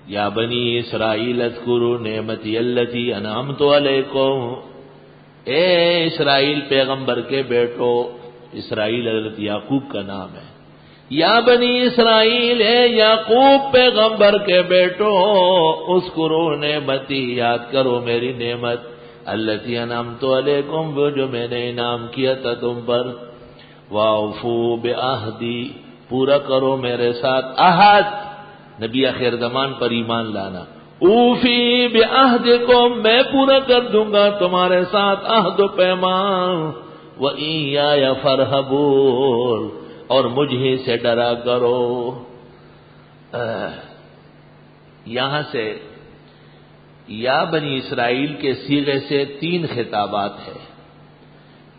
یا بنی اسرائیل اذکروا نعمتی التی انعمت علیکم، اے اسرائیل پیغمبر کے بیٹو، اسرائیل حضرت یعقوب کا نام ہے، یا بنی اسرائیل، اے یعقوب پیغمبر کے بیٹو، اذکروا نعمتی، یاد کرو میری نعمت، التی انعمت علیکم، وہ جو میں نے انعام کیا تھا تم پر، واوفوا بعہدی، پورا کرو میرے ساتھ عہد، نبی آخر زمان پر ایمان لانا، اوفی بعہدکم، میں پورا کر دوں گا تمہارے ساتھ عہد و پیمان، وَإِيَّايَ فَارْهَبُونِ، اور مجھے سے ڈرا کرو۔ یہاں سے یا بنی اسرائیل کے صیغے سے 3 خطابات ہیں۔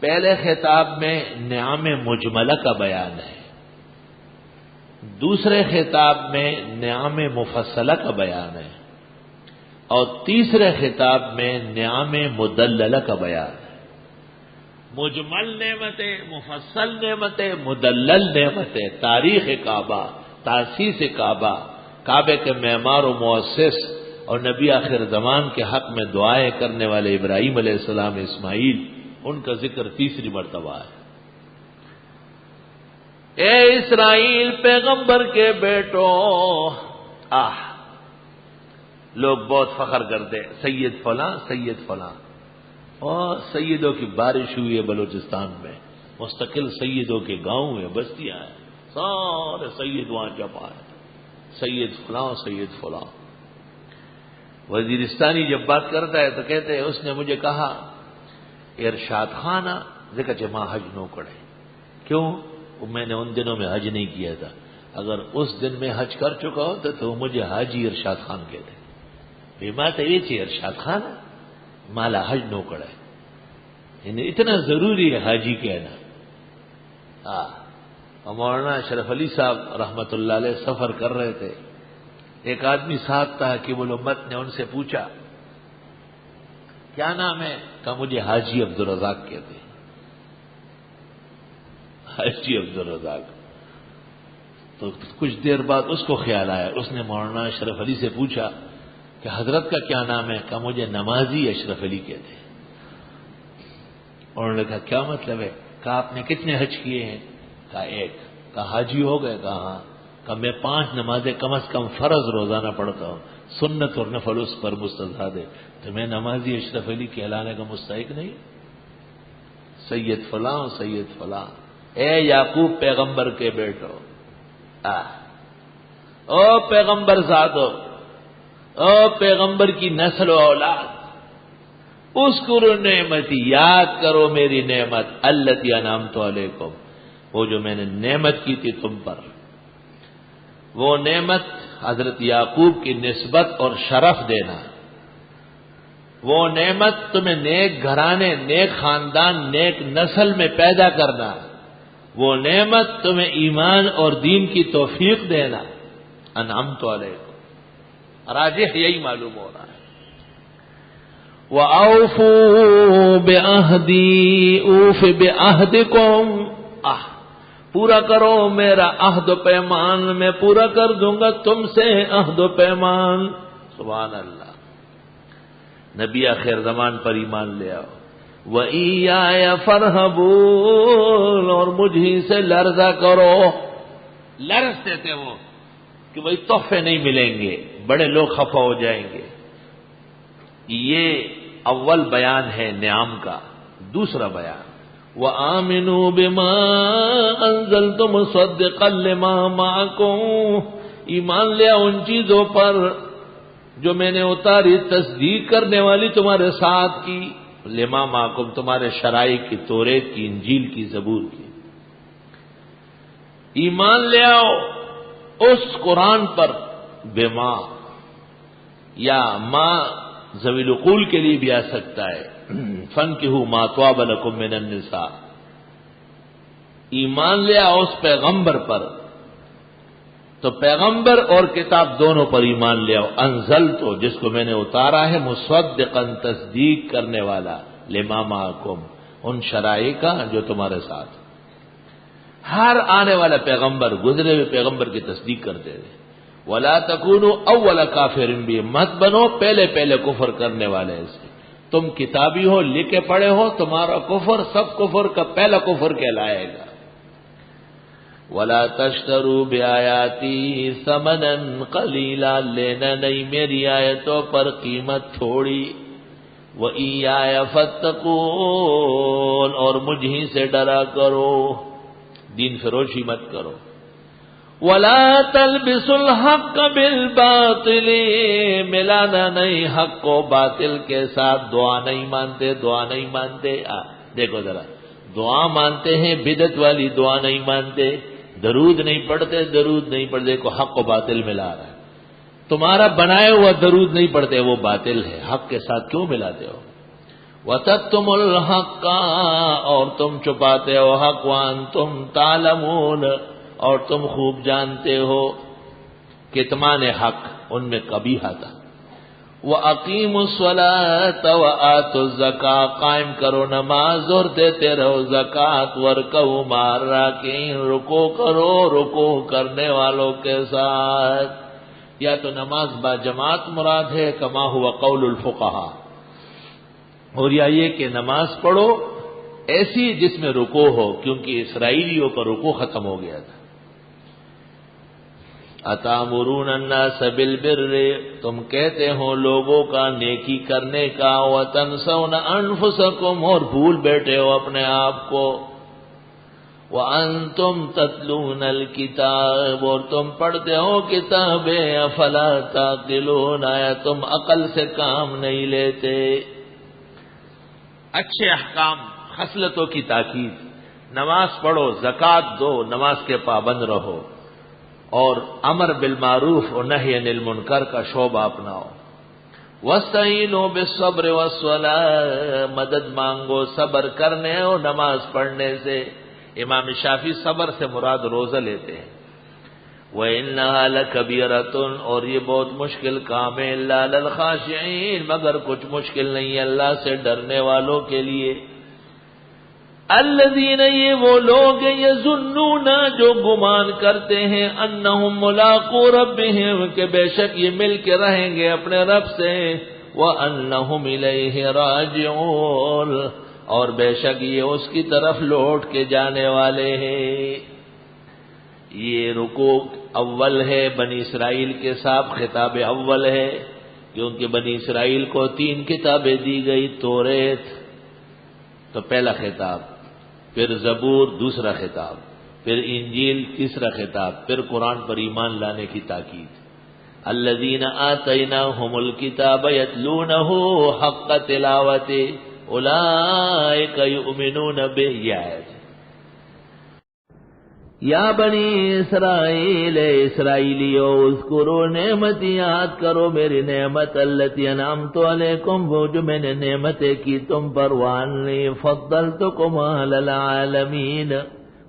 پہلے خطاب میں نعم مجملہ کا بیان ہے، دوسرے خطاب میں نعم مفصلہ کا بیان ہے، اور تیسرے خطاب میں نعم مدللہ کا بیان ہے۔ مجمل نعمتیں، مفصل نعمتیں، مدلل نعمتیں، تاریخ کعبہ، تاسیس کعبہ، کعبے کے معمار و مؤسس اور نبی آخر زمان کے حق میں دعائیں کرنے والے ابراہیم علیہ السلام، اسماعیل، ان کا ذکر تیسری مرتبہ ہے۔ اے اسرائیل پیغمبر کے بیٹو، لوگ بہت فخر کرتے، سید فلاں، سید فلاں، اور سیدوں کی بارش ہوئی ہے بلوچستان میں، مستقل سیدوں کے گاؤں ہیں، بستیاں ہیں، سارے سید وہاں جمع ہیں، سید فلاں، سید فلاں۔ وزیرستانی جب بات کرتا ہے تو کہتے ہیں اس نے مجھے کہا ارشاد خانہ ذکر جمع حج نو کرے، کیوں؟ میں نے ان دنوں میں حج نہیں کیا تھا، اگر اس دن میں حج کر چکا ہوتا تو مجھے حاجی ارشاد خان کہتے، بیما تو ارشاد خان مالا حج نو کرے، یعنی اتنا ضروری ہے حاجی کہنا۔ مولانا اشرف علی صاحب رحمت اللہ علیہ سفر کر رہے تھے، ایک آدمی ساتھ تھا کہ وہ امت نے ان سے پوچھا کیا نام ہے؟ کہا مجھے حاجی عبدالرزاق کہتے ہیں، حاجی عبدالرزاق۔ تو کچھ دیر بعد اس کو خیال آیا، اس نے مولانا اشرف علی سے پوچھا کہ حضرت کا کیا نام ہے؟ کہا مجھے نمازی اشرف علی کہتے ہیں۔ انہوں نے کہا کیا مطلب ہے؟ کہا آپ نے کتنے حج کیے ہیں؟ کہا ایک۔ کہا حاجی ہو گئے؟ کہا ہاں۔ کہا میں 5 نمازیں کم از کم فرض روزانہ پڑھتا ہوں، سنت اور نفل اس پر مستحب ہے، تو میں نمازی اشرف علی کہلانے کا مستحق نہیں؟ سید فلاں، سید فلاں، اے یعقوب پیغمبر کے بیٹو، او پیغمبر زادو، او پیغمبر کی نسل و اولاد، اذکروا نعمتی، یاد کرو میری نعمت، التی انعمت علیکم، وہ جو میں نے نعمت کی تھی تم پر۔ وہ نعمت حضرت یعقوب کی نسبت اور شرف دینا، وہ نعمت تمہیں نیک گھرانے، نیک خاندان، نیک نسل میں پیدا کرنا، وہ نعمت تمہیں ایمان اور دین کی توفیق دینا، انعمت علیکم، راجح یہی معلوم ہو رہا ہے۔ وَأَوْفُوا بِعَهْدِي أُوفِ بِعَهْدِكُمْ، پورا کرو میرا عہد و پیمان، میں پورا کر دوں گا تم سے عہد و پیمان۔ سبحان اللہ، نبی آخر زمان پر ایمان لے آؤ۔ وَإِيَّايَ فَارْهَبُونِ، اور مجھے سے لرزا کرو۔ لرزتے تھے وہ کہ بھئی تحفے نہیں ملیں گے، بڑے لوگ خفا ہو جائیں گے۔ یہ اول بیان ہے نعم کا۔ دوسرا بیان وَآمِنُوا بِمَا أَنزَلْتُ مُصَدِّقًا لِمَا مَعَكُمْ، ایمان لیا ان چیزوں پر جو میں نے اتاری، تصدیق کرنے والی تمہارے ساتھ کی، لما معکم، تمہارے شرائع کی، توریت کی، انجیل کی، زبور کی۔ ایمان لے آؤ اس قرآن پر، بما یا ما ذوی العقول کے لیے بھی آ سکتا ہے، فَانكِحُوا مَا طَابَ لَكُم مِّنَ النِّسَاءِ، ایمان لے آؤ اس پیغمبر پر، تو پیغمبر اور کتاب دونوں پر ایمان لے آؤ۔ انزلتو، جس کو میں نے اتارا ہے، مصدقاً، تصدیق کرنے والا، لما معکم، ان شرائع کا جو تمہارے ساتھ۔ ہر آنے والا پیغمبر، گزرے ہوئے پیغمبر کی تصدیق کرتے تھے، ولا تکونوا اول کافر بھی، مت بنو پہلے پہلے کفر کرنے والے سے. تم کتابی ہو، لکھے پڑھے ہو، تمہارا کفر سب کفر کا پہلا کفر کہلائے گا. ولا تشتروا بآیاتی ثمنا قلیلا، لینا نہیں میری آیتوں پر قیمت تھوڑی. وإیایا فاتقون، اور مجھ ہی سے ڈرا کرو، دین فروشی مت کرو. ولا تلبسوا الحق بالباطل، ملانا نہیں حق کو باطل کے ساتھ. دعا نہیں مانتے، دعا نہیں مانتے. دیکھو ذرا، دعا مانتے ہیں، بدعت والی دعا نہیں مانتے. درود نہیں پڑھتے، درود نہیں پڑھتے، کو حق و باطل ملا رہا ہے. تمہارا بنایا ہوا درود نہیں پڑھتے، وہ باطل ہے، حق کے ساتھ کیوں ملاتے ہو؟ وَتَكْتُمُ الْحَقَّ، اور تم چھپاتے ہو حق. وَأَنْتُمْ تَعْلَمُونَ، اور تم خوب جانتے ہو. کتمان حق ان میں کبھی آتا. وَأَقِيمُوا الصَّلَاةَ وَآتُوا الزَّكَاةَ، قائم کرو نماز اور دیتے رہو زکوٰۃ. وَارْكَعُوا مَعَ الرَّاكِعِينَ، رکوع کرو رکوع کرنے والوں کے ساتھ. یا تو نماز با جماعت مراد ہے کما ہوا قول الفقہاء، اور یا یہ کہ نماز پڑھو ایسی جس میں رکوع ہو، کیونکہ اسرائیلیوں پر رکوع ختم ہو گیا تھا. اتامرون الناس بالبر، تم کہتے ہو لوگوں کا نیکی کرنے کا. وتنسون انفسکم، اور بھول بیٹھے ہو اپنے آپ کو. وَأَنْتُمْ تَتْلُونَ الْكِتَابَ، اور تم پڑھتے ہو کتابیں. أَفَلَا تَعْقِلُونَ، آیا تم عقل سے کام نہیں لیتے. اچھے احکام، خصلتوں کی تاکید. نماز پڑھو، زکوٰۃ دو، نماز کے پابند رہو، اور امر بالمعروف اور نہی عن المنکر کا شعبہ اپناؤ. وَاسْتَعِینُوا بِالصَّبْرِ وَالصَّلَاةِ، مدد مانگو صبر کرنے اور نماز پڑھنے سے. امام شافعی صبر سے مراد روزہ لیتے ہیں. وَإِنَّهَا لَكَبِيرَةٌ، اور یہ بہت مشکل کام ہے. إِلَّا عَلَى الْخَاشِعِينَ، مگر کچھ مشکل نہیں ہے اللہ سے ڈرنے والوں کے لیے. الذین، یہ وہ لوگ ہیں، یظنون، جو گمان کرتے ہیں، انہم ملاقو ربہم، کہ بے شک یہ مل کے رہیں گے اپنے رب سے. وانہم الیہ راجعون، اور بے شک یہ اس کی طرف لوٹ کے جانے والے ہیں. یہ رکوع اول ہے، بنی اسرائیل کے ساتھ خطاب اول ہے، کیونکہ بنی اسرائیل کو 3 کتابیں دی گئی. توریت تو پہلا خطاب، پھر زبور دوسرا خطاب، پھر انجیل تیسرا خطاب، پھر قرآن پر ایمان لانے کی تاکید. الذین آتیناہم الکتاب یتلونہ حق تلاوتہ اولئک یؤمنون بہ. یہ آیت ہے. یا بنی اسرائیل، اسرائیلیو، اذکروا نعمتی، یاد کرو میری نعمت. التی انعمت علیکم، وہ جو میں نے نعمتیں کی تم پر. وانی فضلتکم علی العالمین،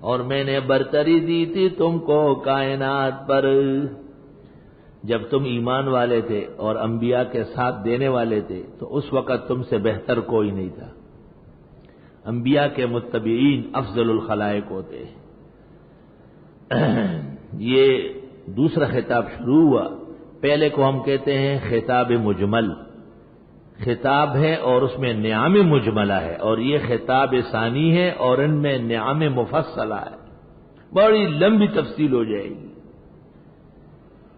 اور میں نے برتری دی تھی تم کو کائنات پر. جب تم ایمان والے تھے اور انبیاء کے ساتھ دینے والے تھے تو اس وقت تم سے بہتر کوئی نہیں تھا. انبیاء کے متبعین افضل الخلائق ہوتے. یہ دوسرا خطاب شروع ہوا. پہلے کو ہم کہتے ہیں خطاب مجمل، خطاب ہے اور اس میں نعم مجملہ ہے، اور یہ خطاب ثانی ہے اور ان میں نعم مفصلہ ہے. بڑی لمبی تفصیل ہو جائے گی.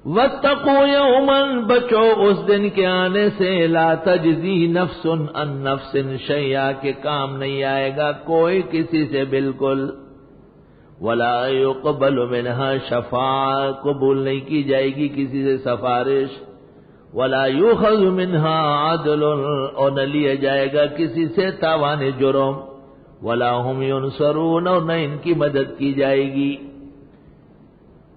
وَاتَّقُوا يَوْمًا، بچو اس دن کے آنے سے. لا تجزی نفس عن نفس شیئا، کہ کام نہیں آئے گا کوئی کسی سے بالکل. ولا يقبل منها شفاعہ، قبول نہیں کی جائے گی کسی سے سفارش. ولا يؤخذ منها عدل، اور نہ لیا جائے گا کسی سے تاوان جرم. ولا هم ينصرون، اور نہ ان کی مدد کی جائے گی.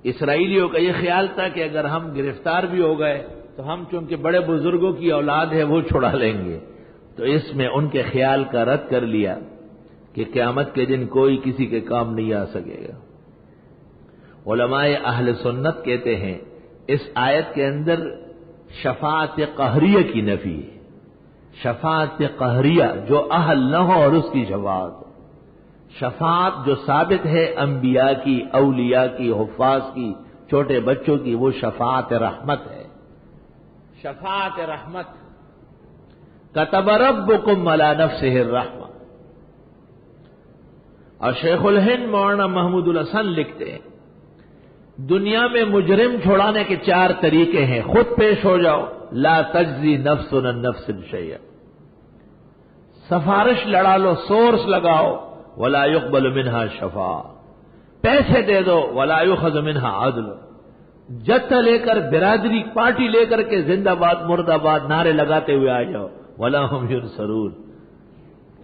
اسرائیلیوں کا یہ خیال تھا کہ اگر ہم گرفتار بھی ہو گئے تو ہم چونکہ بڑے بزرگوں کی اولاد ہے وہ چھڑا لیں گے. تو اس میں ان کے خیال کا رد کر لیا کہ قیامت کے دن کوئی کسی کے کام نہیں آ سکے گا. علماء اہل سنت کہتے ہیں اس آیت کے اندر شفاعت قہریہ کی نفی ہے. شفاعت قہریہ جو اہل نہ ہو اور اس کی شفاعت. شفاعت جو ثابت ہے انبیاء کی، اولیاء کی، حفاظ کی، چھوٹے بچوں کی وہ شفاعت رحمت ہے، شفاعت رحمت۔ کتب ربکم علی نفسہ الرحمہ۔ اور شیخ الہند مولانا محمود الحسن لکھتے ہیں دنیا میں مجرم چھوڑانے کے 4 طریقے ہیں، خود پیش ہو جاؤ، لا تجزی نفس عن نفس شیئا، سفارش لڑا لو، سورس لگاؤ، ولا يقبل منها شفاعہ، پیسے دے دو، ولا يؤخذ منها عدل، جت لے کر برادری پارٹی لے کر کے زندہ باد مرد آباد نعرے لگاتے ہوئے آ جاؤ، ولا هم ينصرون،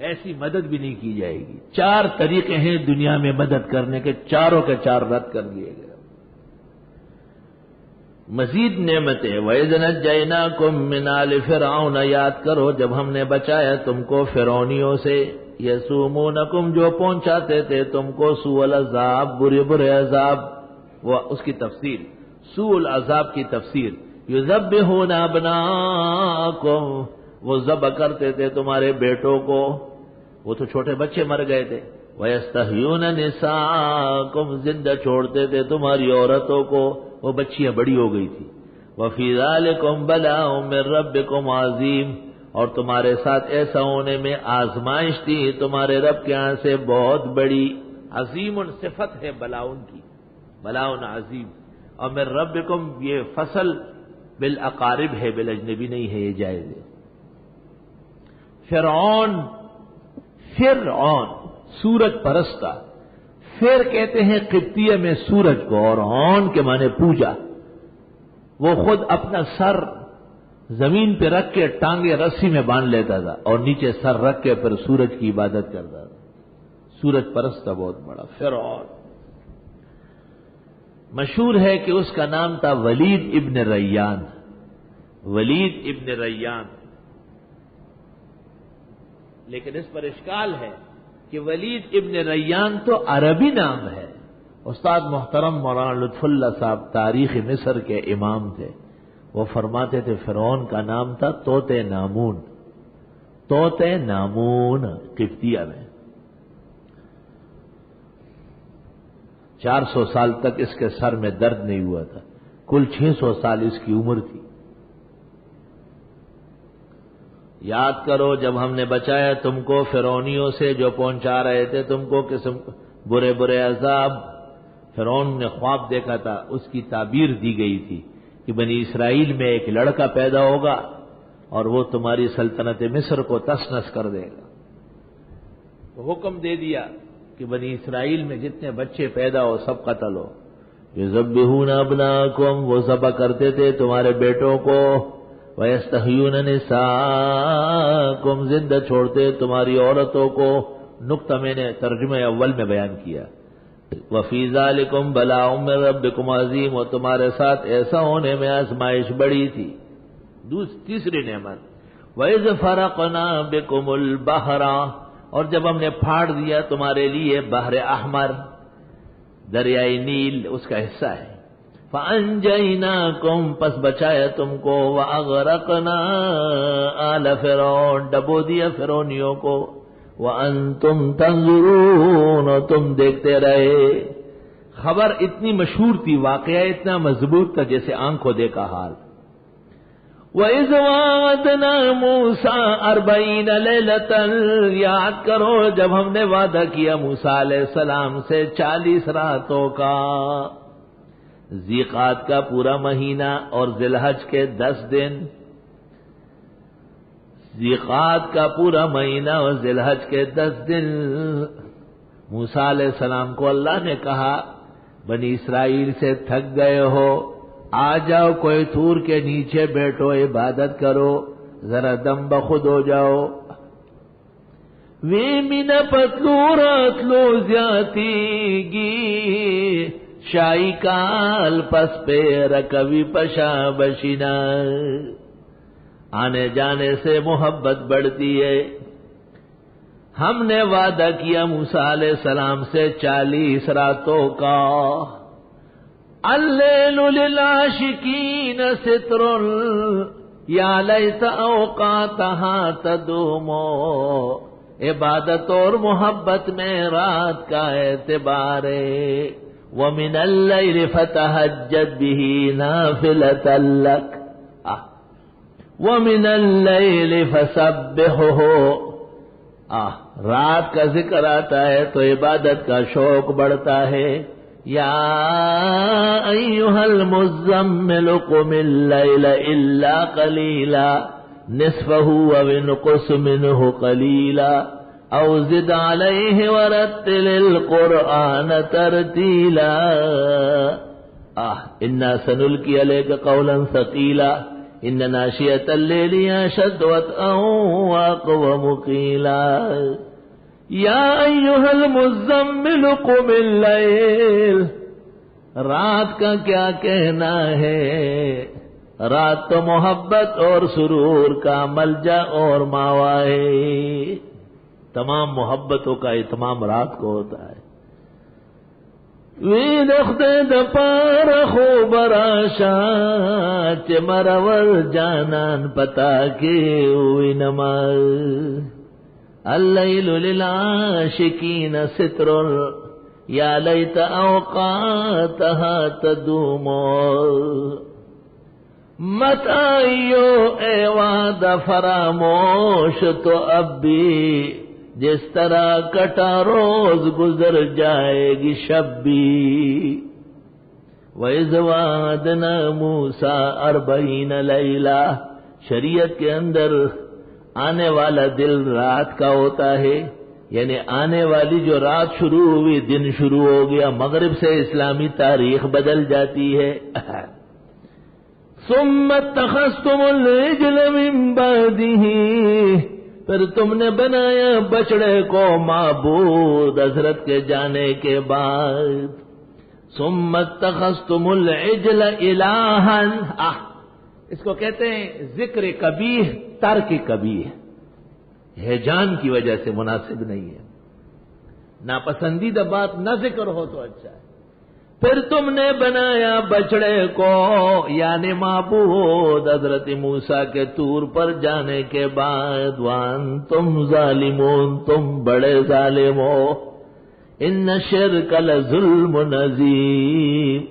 ایسی مدد بھی نہیں کی جائے گی۔ 4 طریقے ہیں دنیا میں مدد کرنے کے، چاروں کے 4 رد کر دیے گئے۔ مزید نعمتیں، وَإِذْ نَجَّيْنَاكُمْ مِنْ آلِ فِرْعَوْنَ، یاد کرو جب ہم نے بچایا تم کو فرعونیوں سے، یسومونکم جو پہنچاتے تھے تم کو سوء العذاب، برے برے عذاب، وہ اس کی تفسیر، سوء العذاب کی تفسیر، یذبحون ابناءکم، وہ ذبح کرتے تھے تمہارے بیٹوں کو، وہ تو چھوٹے بچے مر گئے تھے، وَيَسْتَحْيُونَ نِسَاءَکم، زندہ چھوڑتے تھے تمہاری عورتوں کو، وہ بچیاں بڑی ہو گئی تھی، وَفِي ذَلِكُمْ بَلَاءٌ مِّن رَّبِّكُمْ عَظِيمٌ، اور تمہارے ساتھ ایسا ہونے میں آزمائش تھی تمہارے رب کے ہاں سے بہت بڑی، عظیم صفت ہے بلاؤن کی، بلاؤن عظیم، اور من ربکم یہ فصل بالاقارب ہے، بالاجنبی نہیں ہے، یہ جائز ہے۔ فرعون سورج پرستا، پھر کہتے ہیں قبطیہ میں سورج کو، اور عون کے معنی پوجا، وہ خود اپنا سر زمین پہ رکھ کے ٹانگے رسی میں باندھ لیتا تھا اور نیچے سر رکھ کے پھر سورج کی عبادت کرتا تھا، سورج پرست تھا بہت بڑا فرعون۔ مشہور ہے کہ اس کا نام تھا ولید ابن ریان، ولید ابن ریان، لیکن اس پر اشکال ہے کہ ولید ابن ریان تو عربی نام ہے۔ استاد محترم مولانا لطف اللہ صاحب تاریخ مصر کے امام تھے، وہ فرماتے تھے فرعون کا نام تھا توط نامون، توط نامون قبطیہ میں۔ 400 سال تک اس کے سر میں درد نہیں ہوا تھا، کل 600 سال اس کی عمر تھی۔ یاد کرو جب ہم نے بچایا تم کو فرعونیوں سے جو پہنچا رہے تھے تم کو قسم برے برے عذاب۔ فرعون نے خواب دیکھا تھا، اس کی تعبیر دی گئی تھی کہ بنی اسرائیل میں ایک لڑکا پیدا ہوگا اور وہ تمہاری سلطنت مصر کو تس نس کر دے گا۔ تو حکم دے دیا کہ بنی اسرائیل میں جتنے بچے پیدا ہو سب قتل ہو۔ یذبحون ابناءکم، وہ ذبح کرتے تھے تمہارے بیٹوں کو، وَيَسْتَحْيُونَ نِسَاءَکم، زندہ چھوڑتے تمہاری عورتوں کو۔ نقطہ میں نے ترجمہ اول میں بیان کیا، وَفِي ذَلِكُمْ بَلَاءٌ مِّن رَّبِّكُمْ عَظِيمٌ، اور تمہارے ساتھ ایسا ہونے میں آزمائش بڑی تھی۔ تیسری نعمت، وَإِذْ فَرَقْنَا بِكُمُ الْبَحْرَ، اور جب ہم نے پھاڑ دیا تمہارے لیے بحر احمر، دریائے نیل اس کا حصہ ہے، فَأَنْجَيْنَاكُمْ، پس بچایا تم کو، وَأَغْرَقْنَا آلَ فِرْعَوْنَ، ڈبو دیا فرعونیوں کو، وَأَنْتُمْ تَنظُرُونَ، اور تم دیکھتے رہے۔ خبر اتنی مشہور تھی، واقعہ اتنا مضبوط تھا جیسے آنکھ کو دیکھا حال۔ وَإِذْ وَعَدْنَا مُوسَىٰ 40 لَيْلَةً، یاد کرو جب ہم نے وعدہ کیا موسیٰ علیہ السلام سے 40 راتوں کا، ذیقعد کا پورا مہینہ اور ذی الحج کے 10 دن، ذیقعد کا پورا مہینہ اور ذی الحج کے 10 دن۔ موسیٰ علیہ السلام کو اللہ نے کہا بنی اسرائیل سے تھک گئے ہو، آ جاؤ کوئی طور کے نیچے بیٹھو، عبادت کرو، ذرا دم بخود ہو جاؤ۔ وی من پتلو راتلو زیاتی گی، شائی کال پس پہ رکوی پشا بشینا، آنے جانے سے محبت بڑھتی ہے۔ ہم نے وعدہ کیا موسیٰ علیہ السلام سے 40 راتوں کا۔ اللیل للعاشقین ستر یا لیت اوقاتہا تدوم، عبادت اور محبت میں رات کا اعتبار ہے، وَمِنَ اللَّيْلِ فَتَهَجَّدْ بِهِ نَافِلَةً لَكَ وَمِنَ اللَّيْلِ فَسَبِّحْهُ۔ رات کا ذکر آتا ہے تو عبادت کا شوق بڑھتا ہے۔ یا ایھا المزمل قم اللیل الا قلیلا نصفه او انقص منه قلیلا او زد علیہ ورتل القرآن ترتیلا۔ انا سنلقی علیک قولا ثقیلا ان ناشئۃ اللیل اشد وطئا واقوم قیلا۔ یا ایھا المزمل قم اللیل، رات کا کیا کہنا ہے، رات تو محبت اور سرور کا ملجا اور ماوا ہے، تمام محبتوں کا اتمام رات کو ہوتا ہے۔ وی دختے دپار خوب راشا چمرور جانان پتا کے ہوئی نماز۔ اللیل للعاشقین ستر یا لیت اوقاتها تدوم۔ مت آئیو اے وعدہ فراموش تو اب بھی جس طرح کٹا روز گزر جائے گی شب بھی۔ وَإِذْ وَعَدْنَا مُوسَىٰ 40 لَيْلَةً، شریعت کے اندر آنے والا دل رات کا ہوتا ہے، یعنی آنے والی جو رات شروع ہوئی دن شروع ہو گیا، مغرب سے اسلامی تاریخ بدل جاتی ہے۔ ثُمَّ اتَّخَذْتُمُ الْعِجْلَ مِن بَعْدِهِ، پھر تم نے بنایا بچڑے کو معبود حضرت کے جانے کے بعد۔ ثُمَّ اتَّخَذْتُمُ الْعِجْلَ إِلَٰهًا، اس کو کہتے ہیں ذکر قبیح ترک قبیح، ہیجان کی وجہ سے مناسب نہیں ہے، ناپسندیدہ بات نہ ذکر ہو تو اچھا ہے۔ پھر تم نے بنایا بچڑے کو یعنی معبود حضرت موسیٰ کے طور پر جانے کے بعد، وانتم ظالمون، تم بڑے ظالم ہو۔ ان الشرک لظلم عظیم۔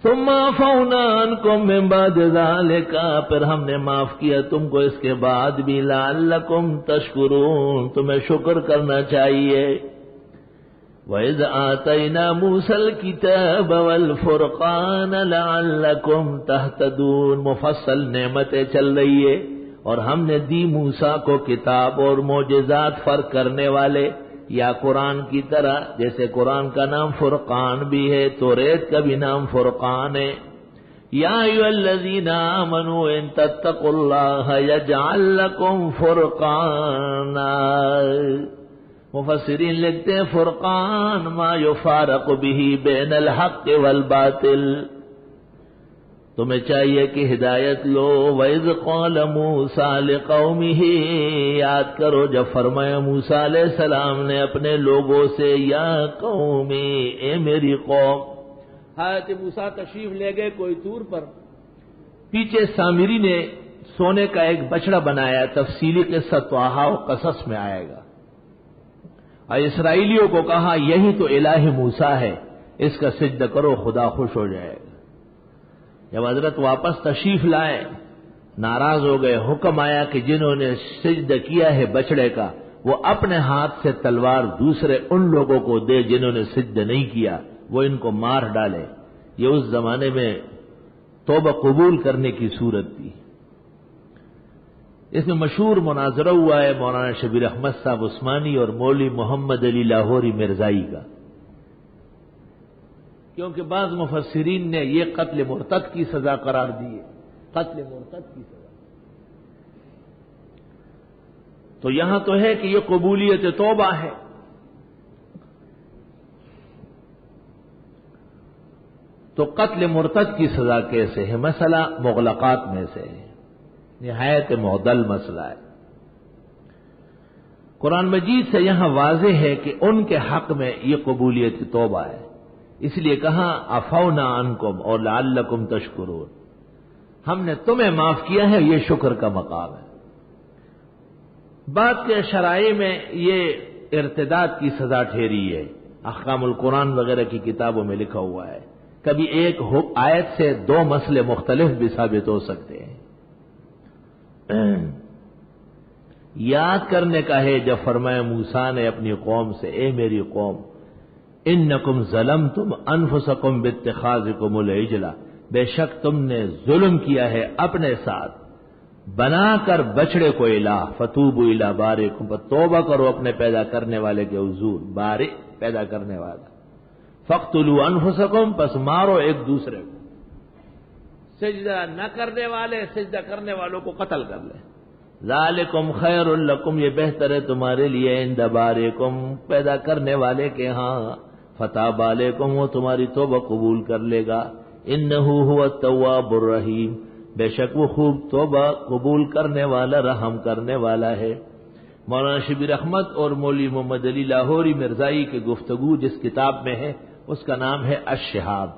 ثم عفونا عنکم من بعد ذلک، پھر ہم نے معاف کیا تم کو اس کے بعد بھی، لعلکم تشکرون، تمہیں شکر کرنا چاہیے۔ وَإِذْ آتَيْنَا مُوسَى الْكِتَابَ وَالْفُرْقَانَ لَعَلَّكُمْ تَهْتَدُونَ، مفصل نعمتیں چل رہی ہے، اور ہم نے دی موسیٰ کو کتاب اور معجزات فرق کرنے والے، یا قرآن کی طرح، جیسے قرآن کا نام فرقان بھی ہے، توریت کا بھی نام فرقان ہے۔ یا ایھا الذین آمنوا ان تتقوا اللہ یجعل لکم فرقانا، مفسرین لکھتے ہیں فرقان ما یفارق به بین الحق والباطل، تمہیں چاہیے کہ ہدایت لو۔ وَإِذْ قَالَ مُوسَىٰ لِقَوْمِهِ، یاد کرو جب فرمایا موسیٰ علیہ السلام نے اپنے لوگوں سے، یا قومی، اے میری قوم۔ حضرت موسیٰ تشریف لے گئے کوئی طور پر، پیچھے سامری نے سونے کا ایک بچڑا بنایا، تفصیلی قصہ طٰہٰ و قصص میں آئے گا، اور اسرائیلیوں کو کہا یہی تو الہ موسیٰ ہے، اس کا سجدہ کرو خدا خوش ہو جائے گا۔ جب حضرت واپس تشریف لائے ناراض ہو گئے، حکم آیا کہ جنہوں نے سجدہ کیا ہے بچڑے کا، وہ اپنے ہاتھ سے تلوار دوسرے ان لوگوں کو دے جنہوں نے سجدہ نہیں کیا، وہ ان کو مار ڈالے۔ یہ اس زمانے میں توبہ قبول کرنے کی صورت تھی۔ اس میں مشہور مناظرہ ہوا ہے مولانا شبیر احمد صاحب عثمانی اور مولوی محمد علی لاہوری مرزائی کا، کیونکہ بعض مفسرین نے یہ قتل مرتد کی سزا قرار دی ہے، قتل مرتد کی سزا۔ تو یہاں تو ہے کہ یہ قبولیت توبہ ہے۔ تو قتل مرتد کی سزا کیسے ہے؟ مسئلہ مغلقات میں سے ہے، نہایت معضل مسئلہ ہے۔ قرآن مجید سے یہاں واضح ہے کہ ان کے حق میں یہ قبولیت توبہ ہے، اس لیے کہا عفونا عنکم اور لعلکم تشکرون، ہم نے تمہیں معاف کیا ہے، یہ شکر کا مقام ہے۔ بعد کے شرائع میں یہ ارتداد کی سزا ٹھہری ہے، احکام القرآن وغیرہ کی کتابوں میں لکھا ہوا ہے، کبھی ایک آیت سے دو مسئلے مختلف بھی ثابت ہو سکتے ہیں۔ یاد کرنے کا ہے جب فرمایا موسیٰ نے اپنی قوم سے، اے میری قوم، انکم ظلمتم انفسکم باتخاذکم العجل، بے شک تم نے ظلم کیا ہے اپنے ساتھ بنا کر بچڑے کو الہ، فتوبوا الی بارئکم، توبہ کرو اپنے پیدا کرنے والے کے حضور، بارئ پیدا کرنے والا، فاقتلوا انفسکم، پس مارو ایک دوسرے کو، سجدہ نہ کرنے والے سجدہ کرنے والوں کو قتل کر لیں، ذالکم خیر لکم، یہ بہتر ہے تمہارے لیے، عند بارئکم، پیدا کرنے والے کے ہاں، فتاب علیکم، وہ تمہاری توبہ قبول کر لے گا، انہ هو التواب الرحیم، بے شک وہ خوب توبہ قبول کرنے والا، رحم کرنے والا ہے۔ مولانا شبیر احمد اور مولوی محمد علی لاہوری مرزائی کی گفتگو جس کتاب میں ہے اس کا نام ہے الشہاب،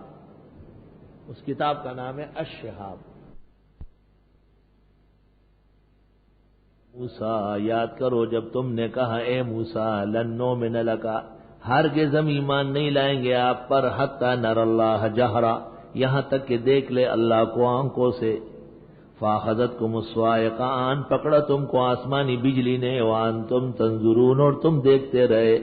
اس کتاب کا نام ہے الشہاب۔ موسیٰ، یاد کرو جب تم نے کہا اے موسیٰ، لن نؤمن لک، ہرگز ہم ایمان نہیں لائیں گے آپ پر، حتی نر اللہ جہرا، یہاں تک کہ دیکھ لے اللہ کو آنکھوں سے، فاخذتکم الصاعقہ، آن پکڑا تم کو آسمانی بجلی نے، وانتم تنظرون، اور تم دیکھتے رہے،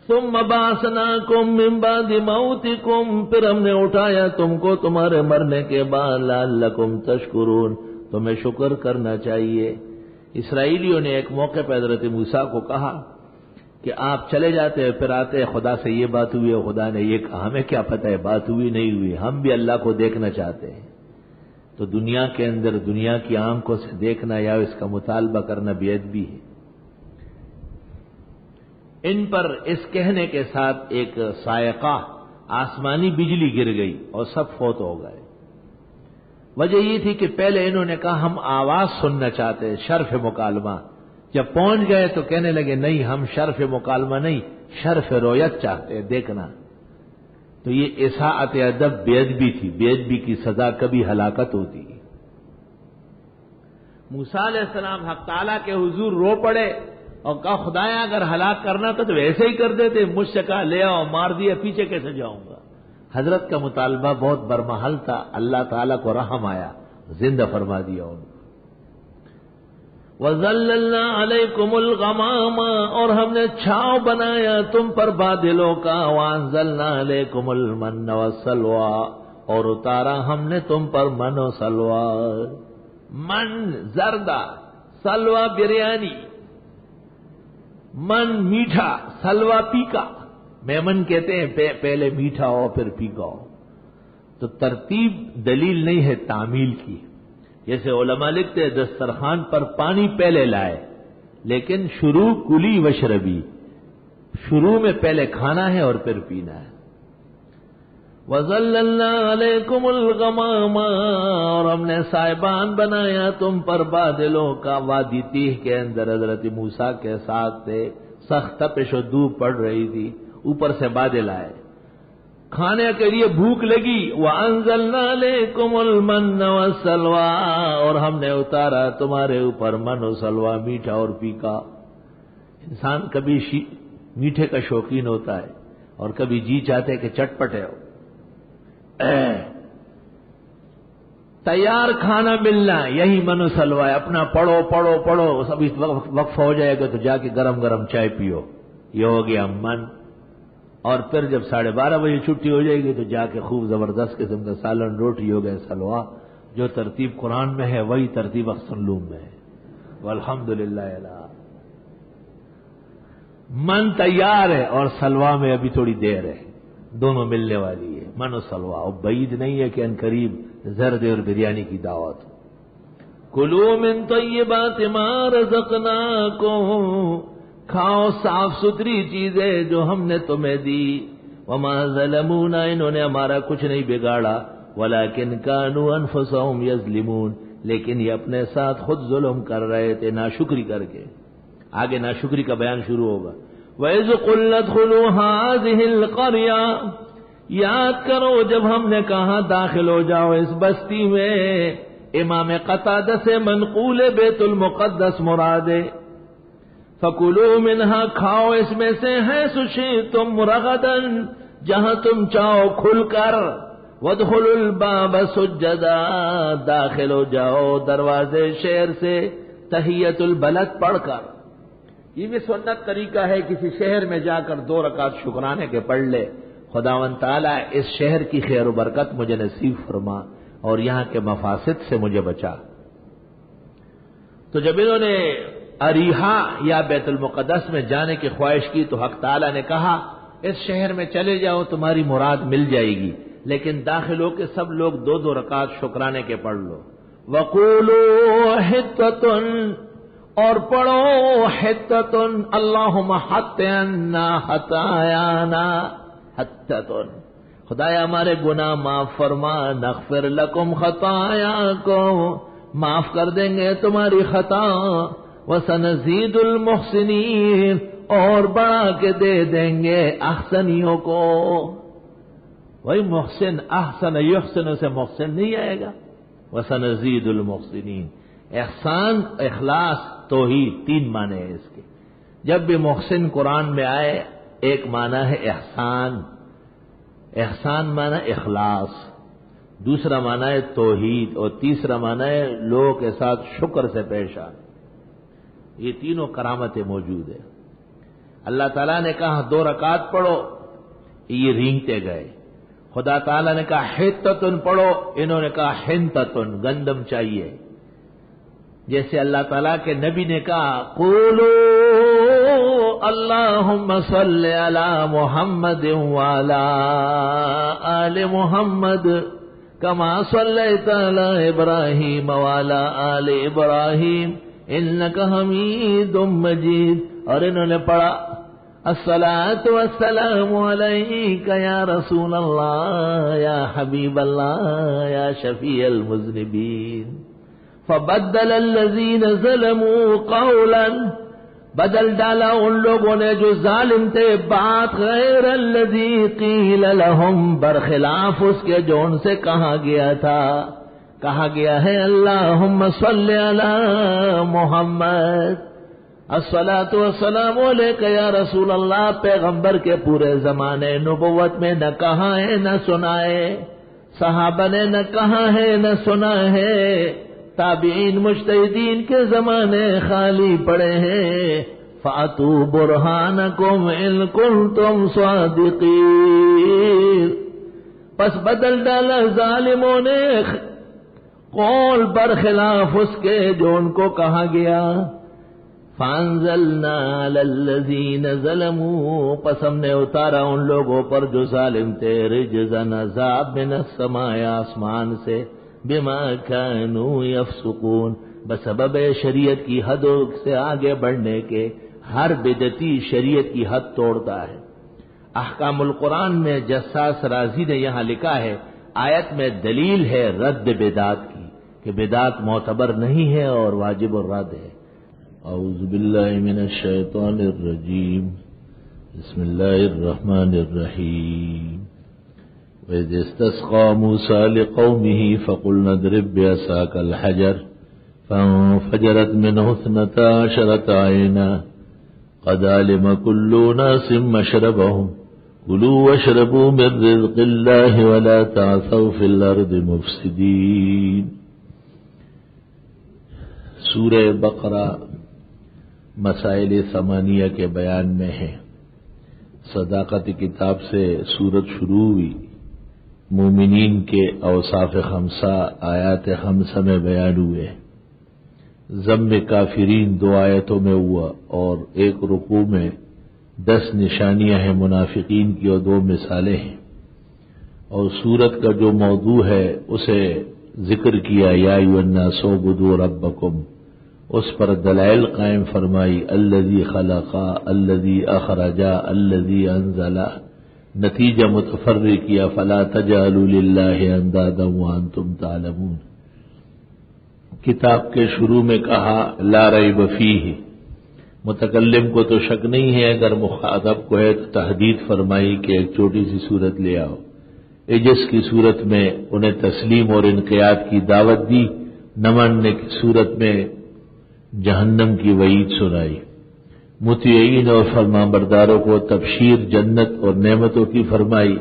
ثم بعثناکم من بعد موتکم، پھر ہم نے اٹھایا تم کو تمہارے مرنے کے بعد، لعلکم تشکرون، تمہیں شکر کرنا چاہیے۔ اسرائیلیوں نے ایک موقع پہ حضرت موسیٰ کو کہا کہ آپ چلے جاتے پھر آتے، خدا سے یہ بات ہوئی ہے، خدا نے یہ کہا، ہمیں کیا پتہ ہے بات ہوئی نہیں ہوئی، ہم بھی اللہ کو دیکھنا چاہتے ہیں۔ تو دنیا کے اندر دنیا کی آنکھوں سے دیکھنا یا اس کا مطالبہ کرنا بے ادبی ہے۔ ان پر اس کہنے کے ساتھ ایک صاعقہ، آسمانی بجلی گر گئی اور سب فوت ہو گئے۔ وجہ یہ تھی کہ پہلے انہوں نے کہا ہم آواز سننا چاہتے ہیں، شرف مکالمہ، جب پہنچ گئے تو کہنے لگے نہیں، ہم شرف مکالمہ نہیں، شرف رویت چاہتے ہیں، دیکھنا۔ تو یہ اساءت ادب بے ادبی تھی، بے ادبی کی سزا کبھی ہلاکت ہوتی۔ موسیٰ علیہ السلام حق تعالیٰ کے حضور رو پڑے اور کہا خدایا اگر ہلاک کرنا تو ایسے ہی کر دیتے، مجھ سے کہا لے آؤ، مار دیا، پیچھے کیسے جاؤں گا۔ حضرت کا مطالبہ بہت برمحل تھا، اللہ تعالیٰ کو رحم آیا، زندہ فرما دیا ان کو۔ وَظَلَّلْنَا عَلَيْكُمُ الْغَمَامَ، اور ہم نے چھاؤں بنایا تم پر بادلوں کا، وَأَنزَلْنَا عَلَيْكُمُ الْمَنَّ وَالسَّلْوَىٰ، اور اتارا ہم نے تم پر من و سلوى، من زردہ، سلوى بریانی، من میٹھا، سلوى پیکا، میمن کہتے ہیں پہلے میٹھا ہو پھر پیکا ہو، تو ترتیب دلیل نہیں ہے تعمیل کی۔ جیسے علماء لکھتے ہیں دسترخوان پر پانی پہلے لائے، لیکن شروع کلی وشربی، شروع میں پہلے کھانا ہے اور پھر پینا ہے۔ وَظَلَّلْنَا عَلَيْكُمُ الْغَمَامَ، اور ہم نے سائبان بنایا تم پر بادلوں کا، وادی تیہ کے اندر حضرت موسیٰ کے ساتھ تھے، سخت تپش و دھوپ پڑ رہی تھی، اوپر سے بادل آئے، کھانے کے لیے بھوک لگی، وَأَنزَلْنَا عَلَيْكُمُ الْمَنَّ وَالسَّلْوَىٰ، اور ہم نے اتارا تمہارے اوپر من و سلوى، میٹھا اور پیکا۔ انسان کبھی میٹھے کا شوقین ہوتا ہے اور کبھی جی چاہتے کہ چٹپٹے ہو، تیار کھانا ملنا یہی من و سلوى ہے، اپنا پڑھو پڑھو پڑھو، سب وقفہ ہو جائے گا تو جا کے گرم گرم چائے پیو، یہ ہو گیا من۔ اور پھر جب 12:30 بجے چھٹی ہو جائے گی تو جا کے خوب زبردست قسم کا سالن روٹی ہو گئے سلوى، جو ترتیب قرآن میں ہے وہی ترتیب اخسنلوم میں ہے، والحمدللہ اعلیٰ۔ من تیار ہے اور سلوى میں ابھی تھوڑی دیر ہے، دونوں ملنے والی ہے، من و سلوى، اور بعید نہیں ہے کہ ان قریب زرد اور بریانی کی دعوت۔ کلوا من طیبات ما رزقناکم، کھاؤ صاف ستھری چیزیں جو ہم نے تمہیں دی، وما ظلمونا، انہوں نے ہمارا کچھ نہیں بگاڑا، ولکن کانوا انفسهم یظلمون، لیکن یہ اپنے ساتھ خود ظلم کر رہے تھے ناشکری کر کے۔ آگے ناشکری کا بیان شروع ہوگا۔ وَإِذْ قُلْنَا ادْخُلُوا هَٰذِهِ الْقَرْيَةَ، یاد کرو جب ہم نے کہا داخل ہو جاؤ اس بستی میں، امام قتادہ سے منقول بیت المقدس مراد ہے۔ فکلوا منہا کھاؤ اس میں سے حیث شئتم رغدن جہاں تم چاہو کھل کر، وادخلوا الباب سجدا داخل ہو جاؤ دروازے شہر سے تحیت البلد پڑھ کر۔ یہ بھی سنت طریقہ ہے، کسی شہر میں جا کر 2 رکعت شکرانے کے پڑھ لے، خداوند تعالیٰ اس شہر کی خیر و برکت مجھے نصیب فرما اور یہاں کے مفاسد سے مجھے بچا۔ تو جب انہوں نے اریحا یا بیت المقدس میں جانے کی خواہش کی تو حق تعالیٰ نے کہا اس شہر میں چلے جاؤ تمہاری مراد مل جائے گی، لیکن داخل ہو کے سب لوگ 2 رکعت شکرانے کے پڑھ لو۔ وَقُولُوا حِطَّةٌ اور پڑھو حِطَّةٌ اللہم حَطِّ عَنَّا خَطَايَانَا حِطَّةٌ خدایا ہمارے گناہ معاف فرما، نغفر لکم خطایاکم معاف کر دیں گے تمہاری خطا، وَسَنَزِيدُ الْمُحْسِنِينَ اور بڑھا کے دے دیں گے احسنیوں کو۔ وہی محسن احسن یحسن سے محسن نہیں آئے گا، وَسَنَزِيدُ الْمُحْسِنِينَ احسان اخلاص توحید 3 معنی ہے اس کے۔ جب بھی محسن قرآن میں آئے ایک معنی ہے احسان، احسان معنی اخلاص، دوسرا معنی ہے توحید اور تیسرا معنی ہے لوگوں کے ساتھ شکر سے پیش آنا۔ یہ تینوں کرامتیں موجود ہیں۔ اللہ تعالیٰ نے کہا 2 رکعت پڑھو، یہ رینگتے گئے۔ خدا تعالیٰ نے کہا حِطَّةٌ پڑھو، انہوں نے کہا حِنطَةٌ گندم چاہیے۔ جیسے اللہ تعالیٰ کے نبی نے کہا قولوا اللہم صلی علی محمد وعلی آل محمد کما صلیت علی ابراہیم وعلی آل ابراہیم انک حمید مجید، اور انہوں نے پڑھا الصلاۃ والسلام علیک یا رسول اللہ یا حبیب اللہ یا شفیع المذنبین۔ فبدل الذین ظلموا قولا بدل ڈالا ان لوگوں نے جو ظالم تھے بات غیر الذی قیل لهم برخلاف اس کے جو ان سے کہا گیا تھا۔ کہا گیا ہے اللہم صلی علی محمد، الصلاۃ والسلام علیک یا رسول اللہ، پیغمبر کے پورے زمانے نبوت میں نہ کہا ہے نہ سنا ہے، صحابہ نے نہ کہا ہے نہ سنا ہے، تابعین مجتہدین کے زمانے خالی پڑے ہیں۔ فَأْتُوا بُرْهَانَكُمْ إِن كُنتُمْ صَادِقِينَ پس بدل ڈالا ظالموں نے قول برخلاف اس کے جو ان کو کہا گیا۔ فَأَنزَلْنَا عَلَى الَّذِينَ ظَلَمُوا پس ہم نے اتارا ان لوگوں پر جو ظالم تھے رجزاً عذاب من السماء آسمان سے، بما كانوا يفسقون بسبب شریعت کی حدوں سے آگے بڑھنے کے۔ ہر بدعتی شریعت کی حد توڑتا ہے۔ احکام القرآن میں جساس رازی نے یہاں لکھا ہے آیت میں دلیل ہے رد بدعت کی کہ بدعت معتبر نہیں ہے اور واجب الرد ہے۔ اعوذ باللہ من الشیطان الرجیم، بسم اللہ الرحمن الرحیم۔ وَإِذِ اسْتَسْقَىٰ مُوسَىٰ لِقَوْمِهِ فَقُلْنَا اضْرِب بِّعَصَاكَ الْحَجَرَ فَانفَجَرَتْ مِنْهُ اثْنَتَا عَشْرَةَ عَيْنًا قَدْ عَلِمَ كُلُّ أُنَاسٍ مَّشْرَبَهُمْ كُلُوا وَاشْرَبُوا مِن رِّزْقِ اللَّهِ وَلَا تَعْثَوْا فِي الْأَرْضِ مُفْسِدِينَ۔ سورہ بقرہ مسائل ثمانیہ کے بیان میں ہے۔ صداقت کتاب سے سورت شروع ہوئی، مومنین کے اوصاف خمسہ آیات خمسہ میں بیان ہوئے۔ ذم کافرین 2 آیتوں میں ہوا اور ایک رکوع میں 10 نشانیاں ہیں منافقین کی اور 2 مثالیں ہیں۔ اور سورت کا جو موضوع ہے اسے ذکر کیا یا ایھا الناس اعبدوا ربکم، اس پر دلائل قائم فرمائی، الذی خلق، الذی اخرج، الذی انزل، نتیجہ متفرق کیا فلا تجعلوا للہ اندادا وانتم تعلمون۔ کتاب کے شروع میں کہا لا ریب فیہ، متکلم کو تو شک نہیں ہے، اگر مخاطب کو ہے تو تحدید فرمائی کہ ایک چھوٹی سی صورت لے آؤ۔ عجز کی صورت میں انہیں تسلیم اور انقیاد کی دعوت دی، نہ ماننے کی صورت میں جہنم کی وعید سنائی۔ مطیعین اور فرمانبرداروں کو تبشیر جنت اور نعمتوں کی فرمائی،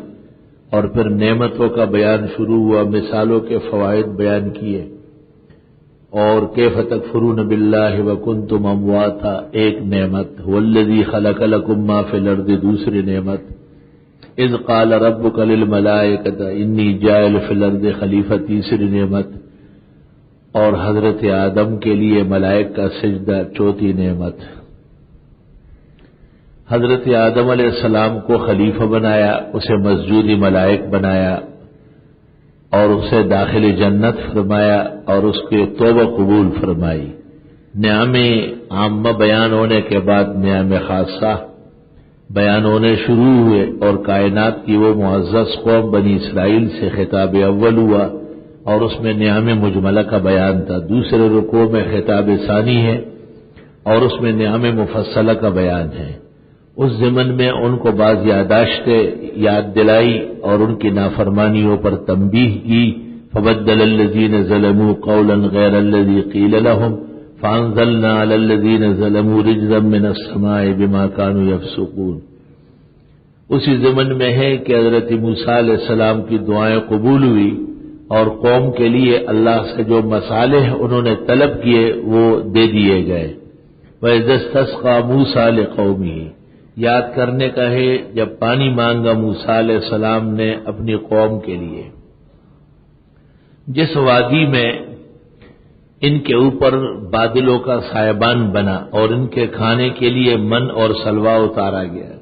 اور پھر نعمتوں کا بیان شروع ہوا، مثالوں کے فوائد بیان کیے، اور کیف تکفرون باللہ وکنتم امواتا ایک نعمت، والذی خلق لکم ما فی الارض دوسری نعمت، اذ قال ربک للملائکۃ انی جاعل فی الارض خلیفہ تیسری نعمت، اور حضرت آدم کے لیے ملائک کا سجدہ چوتھی نعمت۔ حضرت آدم علیہ السلام کو خلیفہ بنایا، اسے مسجود ملائک بنایا، اور اسے داخل جنت فرمایا، اور اس کے توبہ قبول فرمائی۔ نعم عامہ بیان ہونے کے بعد نعم خاصہ بیان ہونے شروع ہوئے، اور کائنات کی وہ معزز قوم بنی اسرائیل سے خطاب اول ہوا، اور اس میں نعم مجملہ کا بیان تھا۔ دوسرے رکوع میں خطاب ثانی ہے، اور اس میں نعم مفصلہ کا بیان ہے۔ اس ضمن میں ان کو بعض یادداشتیں یاد دلائی اور ان کی نافرمانیوں پر تنبیہ کی۔ فبدل الذین ظلموا قولا غیر الذی قیل لهم فانزلنا علی الذین ظلموا رجزا من السماء بما كانوا یفسقون۔ اسی ضمن میں ہے کہ حضرت موسیٰ علیہ السلام کی دعائیں قبول ہوئی، اور قوم کے لیے اللہ سے جو مصالح انہوں نے طلب کیے وہ دے دیے گئے۔ وَإِذَا اسْتَسْقَىٰ مُوسَىٰ لِقَوْمِهِ، یاد کرنے کا ہے جب پانی مانگا موسیٰ علیہ السلام نے اپنی قوم کے لیے، جس وادی میں ان کے اوپر بادلوں کا سایبان بنا اور ان کے کھانے کے لیے من اور سلوا اتارا گیا،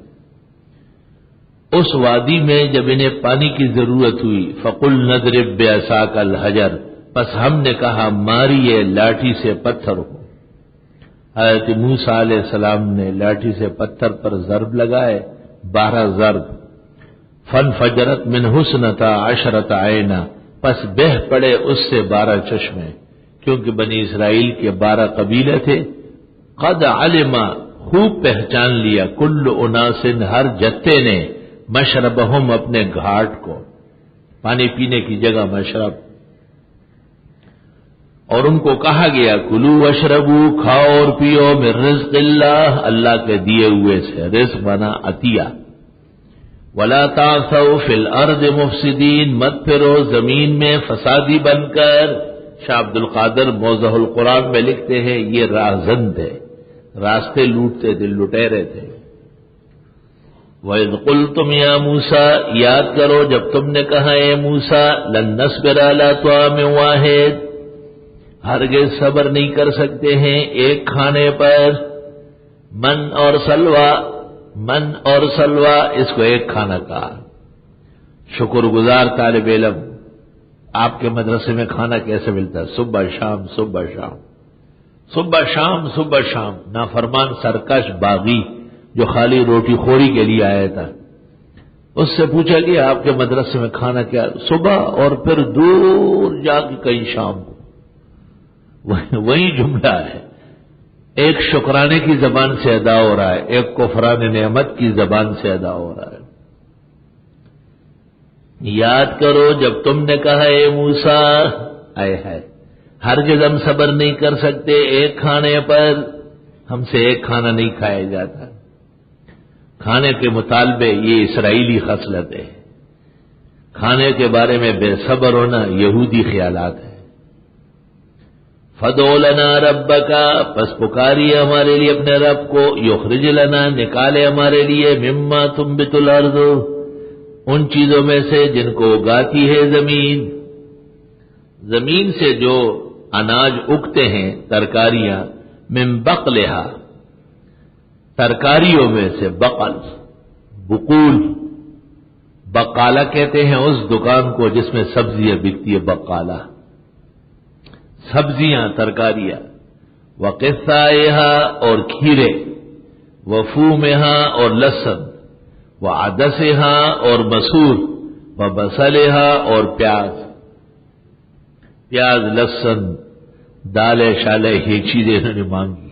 اس وادی میں جب انہیں پانی کی ضرورت ہوئی، فَقُلْنَا اضْرِب بِعَصَاكَ الْحَجَرَ، بس ہم نے کہا ماریے لاٹھی سے پتھر کو۔ حضرت موسیٰ علیہ السلام نے لاٹھی سے پتھر پر ضرب لگائے، 12 ضرب، فانفجرت منہ اثنتا عشرۃ عینا، پس بہہ پڑے اس سے 12 چشمے، کیونکہ بنی اسرائیل کے 12 قبیلے تھے۔ قد علم، خوب پہچان لیا، کل اناس، ہر جتے نے، مشربہم، اپنے گھاٹ کو، پانی پینے کی جگہ مشرب، اور ان کو کہا گیا کلو واشربو، کھاؤ اور پیو، من رزق اللہ، اللہ کے دیے ہوئے سے، رزق بنا عطیہ، ولا تعثوا فی الارض مفسدین، مت پھرو زمین میں فسادی بن کر۔ شاہ عبد القادر موضح القرآن میں لکھتے ہیں یہ راہزن تھے، راستے لوٹتے تھے، لٹیرے تھے۔ وَإِذْ قُلْتُمْ يَا مُوسَىٰ، یاد کرو جب تم نے کہا اے موسیٰ، لن نصبر علی طعام واحد، ہرگز صبر نہیں کر سکتے ہیں ایک کھانے پر، من اور سلوا، من اور سلوا، اس کو ایک کھانا کہا۔ شکر گزار طالب علم، آپ کے مدرسے میں کھانا کیسے ملتا ہے؟ صبح شام، صبح شام، صبح شام، صبح شام۔ نافرمان سرکش باغی جو خالی روٹی خوری کے لیے آیا تھا، اس سے پوچھا کہ آپ کے مدرسے میں کھانا کیا؟ صبح اور پھر دور جا کے کہیں شام کو۔ وہی جملہ ہے، ایک شکرانے کی زبان سے ادا ہو رہا ہے، ایک کفران نعمت کی زبان سے ادا ہو رہا ہے۔ یاد کرو جب تم نے کہا اے موسیٰ، آئے ہے ہرگز ہم صبر نہیں کر سکتے ایک کھانے پر، ہم سے ایک کھانا نہیں کھایا جاتا۔ کھانے کے مطالبے یہ اسرائیلی خصلت ہے، کھانے کے بارے میں بے صبر ہونا یہودی خیالات ہے۔ فَادْعُ لَنَا رَبَّكَ، پس پکاریے ہمارے لیے اپنے رب کو، یخرج لنا، نکالے ہمارے لیے، مما تنبت الارض، ان چیزوں میں سے جن کو اگاتی ہے زمین، زمین سے جو اناج اگتے ہیں، ترکاریاں، من بقلہا، ترکاریوں میں سے، بقل، بقول، بقالہ کہتے ہیں اس دکان کو جس میں سبزیاں بکتی ہے، بقالہ، سبزیاں، ترکاریاں، وقثائہا، اور کھیرے، وفومہا، اور لہسن، وعدسہا، اور مسور، وبصلہا، اور پیاز، پیاز، لہسن، دالیں شالیں، یہ چیزیں انہوں نے مانگی۔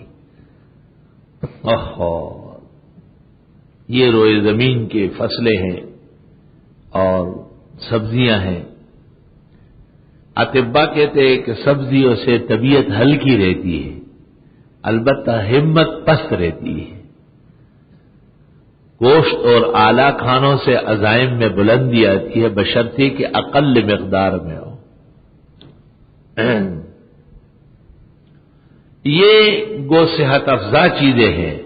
یہ روئے زمین کی فصلیں ہیں اور سبزیاں ہیں۔ اطباء کہتے ہیں کہ سبزیوں سے طبیعت ہلکی رہتی ہے، البتہ ہمت پست رہتی ہے۔ گوشت اور اعلیٰ کھانوں سے عزائم میں بلندی آتی ہے بشرطے کہ اقل مقدار میں ہو۔ یہ گو صحت افزا چیزیں ہیں،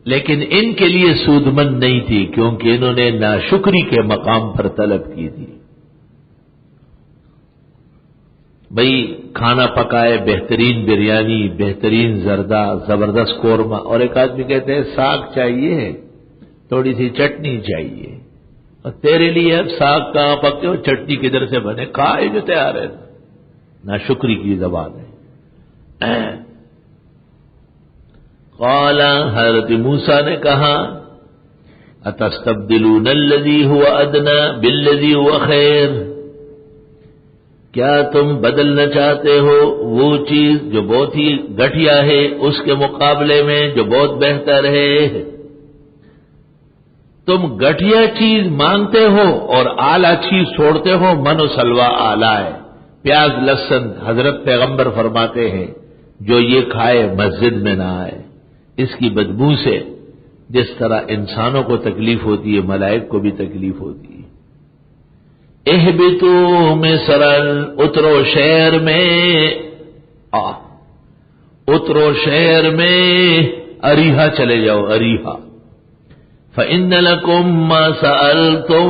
لیکن ان کے لیے سود مند نہیں تھی، کیونکہ انہوں نے ناشکری کے مقام پر طلب کی تھی۔ بھئی کھانا پکائے، بہترین بریانی، بہترین زردہ، زبردست قورمہ، اور ایک آدمی کہتے ہیں ساگ چاہیے، تھوڑی سی چٹنی چاہیے، اور تیرے لیے اب ساگ کہاں پکے اور چٹنی کدھر سے بنے، کھائے جو تیار ہے۔ ناشکری کی زبان ہے۔ قال حضرت موسیٰ نے کہا اتستبدلون الذی هو ادنی بالذی هو خیر، کیا تم بدلنا چاہتے ہو وہ چیز جو بہت ہی گھٹیا ہے اس کے مقابلے میں جو بہت بہتر ہے؟ تم گھٹیا چیز مانگتے ہو اور اعلیٰ چیز چھوڑتے ہو۔ من و سلوہ اعلیٰ ہے، پیاز لہسن حضرت پیغمبر فرماتے ہیں جو یہ کھائے مسجد میں نہ آئے، اس کی بدبو سے جس طرح انسانوں کو تکلیف ہوتی ہے ملائک کو بھی تکلیف ہوتی ہے۔ اہبطوا مصرا، اترو شہر میں، اترو شہر میں، اریحا چلے جاؤ، اریحا۔ فإن لكم ما سألتم،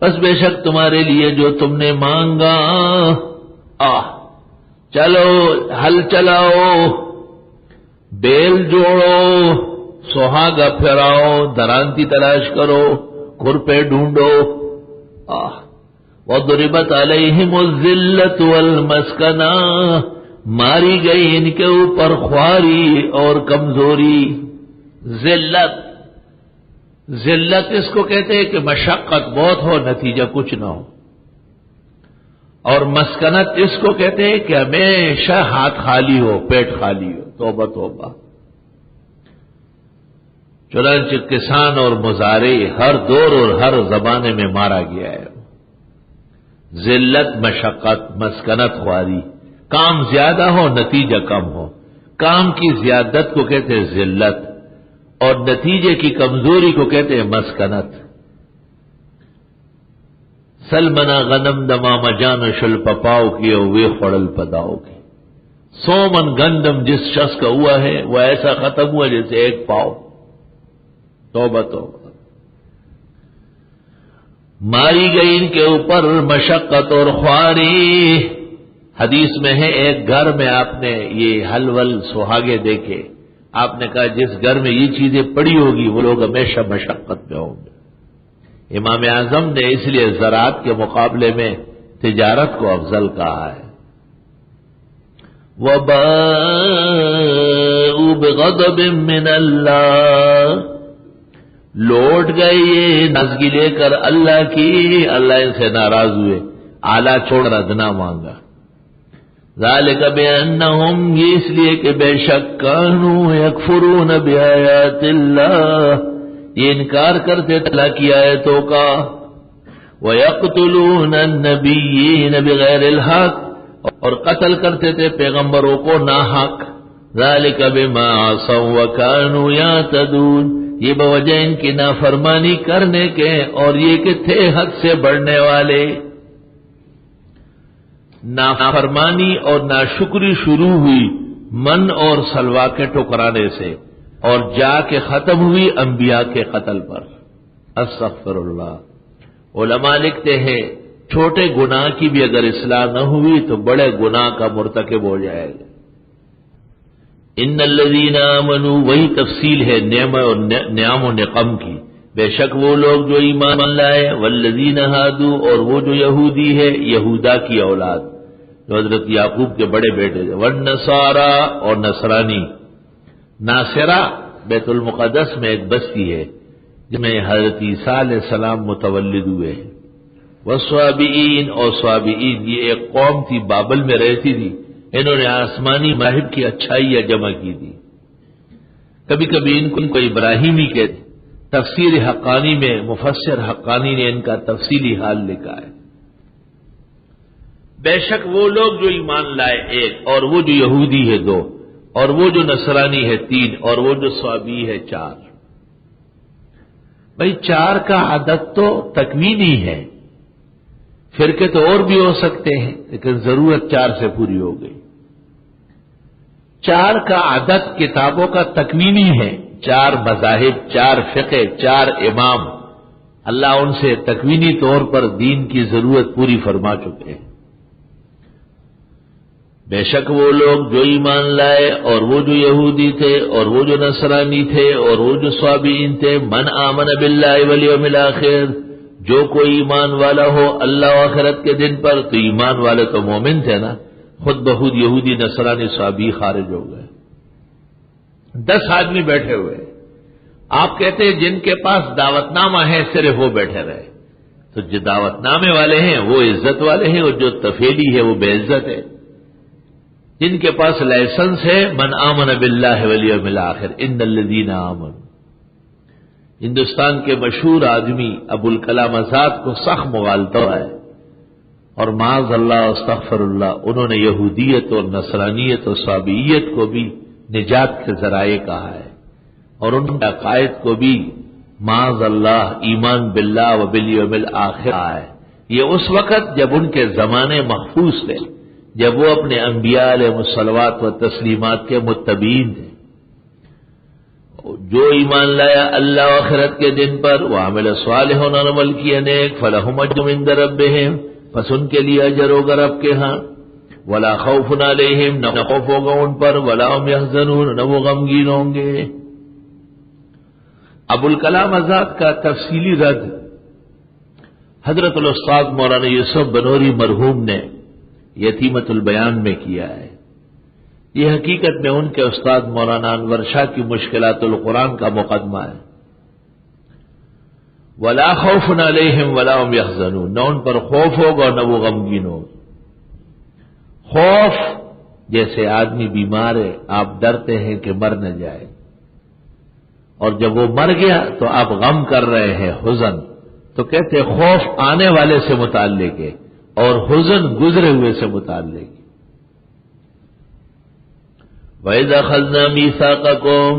بس بے شک تمہارے لیے جو تم نے مانگا۔ چلو ہل چلاؤ، بیل جوڑو، سہاگا پھراؤ، درانتی تلاش کرو، کھرپے ڈھونڈو۔ وَضُرِبَتْ عَلَيْهِمُ الذِّلَّةُ وَالْمَسْكَنَةُ، ماری گئی ان کے اوپر خواری اور کمزوری۔ ذلت، ذلت اس کو کہتے ہیں کہ مشقت بہت ہو نتیجہ کچھ نہ ہو، اور مسکنت اس کو کہتے ہیں کہ ہمیشہ ہاتھ خالی ہو، پیٹ خالی ہو۔ توبہ توبہ۔ چنانچہ کسان اور مزارع ہر دور اور ہر زمانے میں مارا گیا ہے۔ ذلت، مشقت، مسکنت خواری، کام زیادہ ہو نتیجہ کم ہو، کام کی زیادت کو کہتے ہیں ذلت، اور نتیجے کی کمزوری کو کہتے ہیں مسکنت۔ سلمنا غنم دمام جان شل پپاؤ کی وے خوڑل پداؤ کی۔ 100 من گندم جس شخص کا ہوا ہے وہ ایسا ختم ہوا جیسے ایک پاؤ۔ توبہ توبہ۔ ماری گئی ان کے اوپر مشقت اور خواری۔ حدیث میں ہے ایک گھر میں آپ نے یہ حل ول سہاگے دیکھے، آپ نے کہا جس گھر میں یہ چیزیں پڑی ہوگی وہ لوگ ہمیشہ مشقت میں ہوں گے۔ امام اعظم نے اس لیے زراعت کے مقابلے میں تجارت کو افضل کہا ہے۔ وَبَاءُوا بِغَضَبٍ مِّنَ اللَّهِ، لوٹ گئے یہ نازگی لے کر اللہ کی، اللہ ان سے ناراض ہوئے، اعلیٰ چھوڑ ادنا مانگا۔ ذالک بأنہم، یہ اس لیے کہ بے شک کانوا یکفرون بآیات اللہ، یہ انکار کرتے اللہ کی آیتوں کا، ویقتلون النبیین بغیر الحق، اور قتل کرتے تھے پیغمبروں کو ناحق۔ ذالک بما عصوا وکانوا یعتدون، یہ بوجہ ان کی نافرمانی کرنے کے اور یہ کہ تھے حد سے بڑھنے والے۔ نافرمانی اور ناشکری شروع ہوئی من اور سلوا کے ٹکرانے سے، اور جا کے ختم ہوئی انبیاء کے قتل پر۔ استغفر اللہ۔ علماء لکھتے ہیں چھوٹے گناہ کی بھی اگر اصلاح نہ ہوئی تو بڑے گناہ کا مرتکب ہو جائے گا۔ ان الذین آمنوا، وہی تفصیل ہے نعم و نقم کی، بے شک وہ لوگ جو ایمان لائے، والذین ہادوا، اور وہ جو یہودی ہے، یہودا کی اولاد جو حضرت یعقوب کے بڑے بیٹے تھے، والنصارا، اور نصرانی۔ ناصرہ بیت المقدس میں ایک بستی ہے جس میں حضرت عیسیٰ علیہ السلام متولد ہوئے ہیں۔ والصابئین، اور صابئین یہ ایک قوم تھی بابل میں رہتی تھی، انہوں نے آسمانی مواہب کی اچھائیاں جمع کی تھی۔ کبھی کبھی ان کو ابراہیمی کہتے۔ تفسیر حقانی میں مفسر حقانی نے ان کا تفصیلی حال لکھا ہے۔ بے شک وہ لوگ جو ایمان لائے ایک، اور وہ جو یہودی ہے 2، اور وہ جو نصرانی ہے 3، اور وہ جو صابی ہے 4۔ بھائی 4 کا عدد تو تکوینی ہے، فرقے تو اور بھی ہو سکتے ہیں، لیکن ضرورت 4 سے پوری ہو گئی۔ 4 کا عدد کتابوں کا تکوینی ہے، 4 مذاہب، 4 فقہ، 4 امام، اللہ ان سے تکوینی طور پر دین کی ضرورت پوری فرما چکے ہیں۔ بے شک وہ لوگ جو ایمان لائے اور وہ جو یہودی تھے اور وہ جو نصرانی تھے اور وہ جو صابئین تھے، من آمن باللہ والیوم الآخر، جو کوئی ایمان والا ہو اللہ و آخرت کے دن پر، تو ایمان والے تو مومن تھے نا، خود بخود یہودی نصرانی صابئی خارج ہو گئے۔ 10 آدمی بیٹھے ہوئے، آپ کہتے ہیں جن کے پاس دعوت نامہ ہے صرف وہ بیٹھے رہے، تو جو دعوت نامے والے ہیں وہ عزت والے ہیں اور جو تفیلی ہے وہ بے عزت ہے۔ جن کے پاس لائسنس ہے، من آمن باللہ والیوم الآخر ان الذین آمنوا۔ ہندوستان کے مشہور آدمی ابوالکلام آزاد کو سخت مغالطہ ہے، اور معاذ اللہ استغفر اللہ، انہوں نے یہودیت اور نصرانیت اور صابئیت کو بھی نجات کے ذرائع کہا ہے، اور ان کے عقائد کو بھی معاذ اللہ ایمان باللہ و بالیوم الآخر کہا ہے۔ یہ اس وقت جب ان کے زمانے محفوظ تھے، جب وہ اپنے انبیاء علیہ الصلوات و تسلیمات کے متبعین تھے۔ جو ایمان لایا اللہ و آخرت کے دن پر، وعمل صالحا اور عمل کیا نیک، فلہم اجر عند ربہم، پس ان کے لیے اجر ہوگا رب کے ہاں، ولا خوف علیہم، نہ خوف ہوگا ان پر، ولا هم یحزنون، نہ وہ غمگین ہوں گے۔ ابوالکلام آزاد کا تفصیلی رد حضرت الاستاذ مولانا یوسف بنوری مرحوم نے یتیمت البیان میں کیا ہے۔ یہ حقیقت میں ان کے استاد مولانا انور شاہ کی مشکلات القرآن کا مقدمہ ہے۔ ولا خوف علیہم ولا هم یحزنون، نہ ان پر خوف ہوگا نہ وہ غمگین ہوگا۔ خوف جیسے آدمی بیمار ہے، آپ ڈرتے ہیں کہ مر نہ جائے، اور جب وہ مر گیا تو آپ غم کر رہے ہیں، حزن، تو کہتے خوف آنے والے سے متعلق ہے اور حزن گزرے ہوئے سے متعلق ہے۔ وَإِذَا أَخَذْنَا مِيثَاقَكُمْ،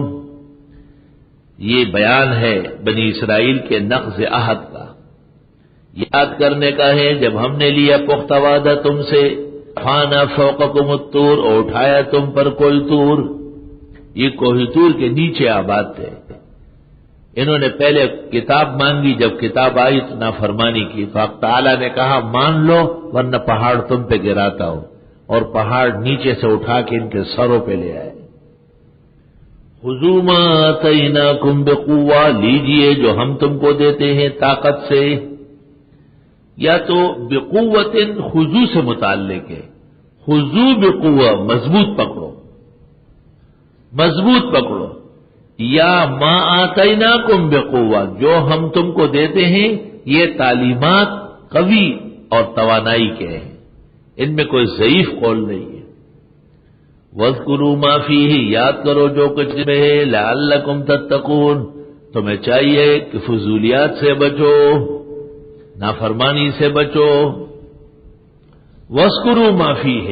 یہ بیان ہے بنی اسرائیل کے نقض عہد کا، یاد کرنے کا ہے جب ہم نے لیا پختہ وعدہ تم سے، فَانَا فَوْقَكُمُ الطُّورَ، اور اٹھایا تم پر کوہ طور۔ یہ کوہ طور کے نیچے آباد تھے۔ انہوں نے پہلے کتاب مانگی، جب کتاب آئی تو نافرمانی کی، تو حق تعالیٰ نے کہا مان لو ورنہ پہاڑ تم پہ گراتا ہو، اور پہاڑ نیچے سے اٹھا کے ان کے سروں پہ لے آئے۔ خذوا ما آتیناکم بقوہ، لیجئے جو ہم تم کو دیتے ہیں طاقت سے، یا تو بقوت خذو سے متعلق ہے، خذو بقوہ مضبوط پکڑو، مضبوط پکڑو، یا ما آتیناکم بقوہ جو ہم تم کو دیتے ہیں یہ تعلیمات قوی اور توانائی کے ہیں، ان میں کوئی ضعیف قول نہیں ہے۔ وَاذْكُرُوا مَا فِيهِ، یاد کرو جو کچھ میں ہے، لَعَلَّكُمْ تَتَّقُونَ، تمہیں چاہیے کہ فضولیات سے بچو، نافرمانی سے بچو۔ وَاذْكُرُوا مَا فِيهِ،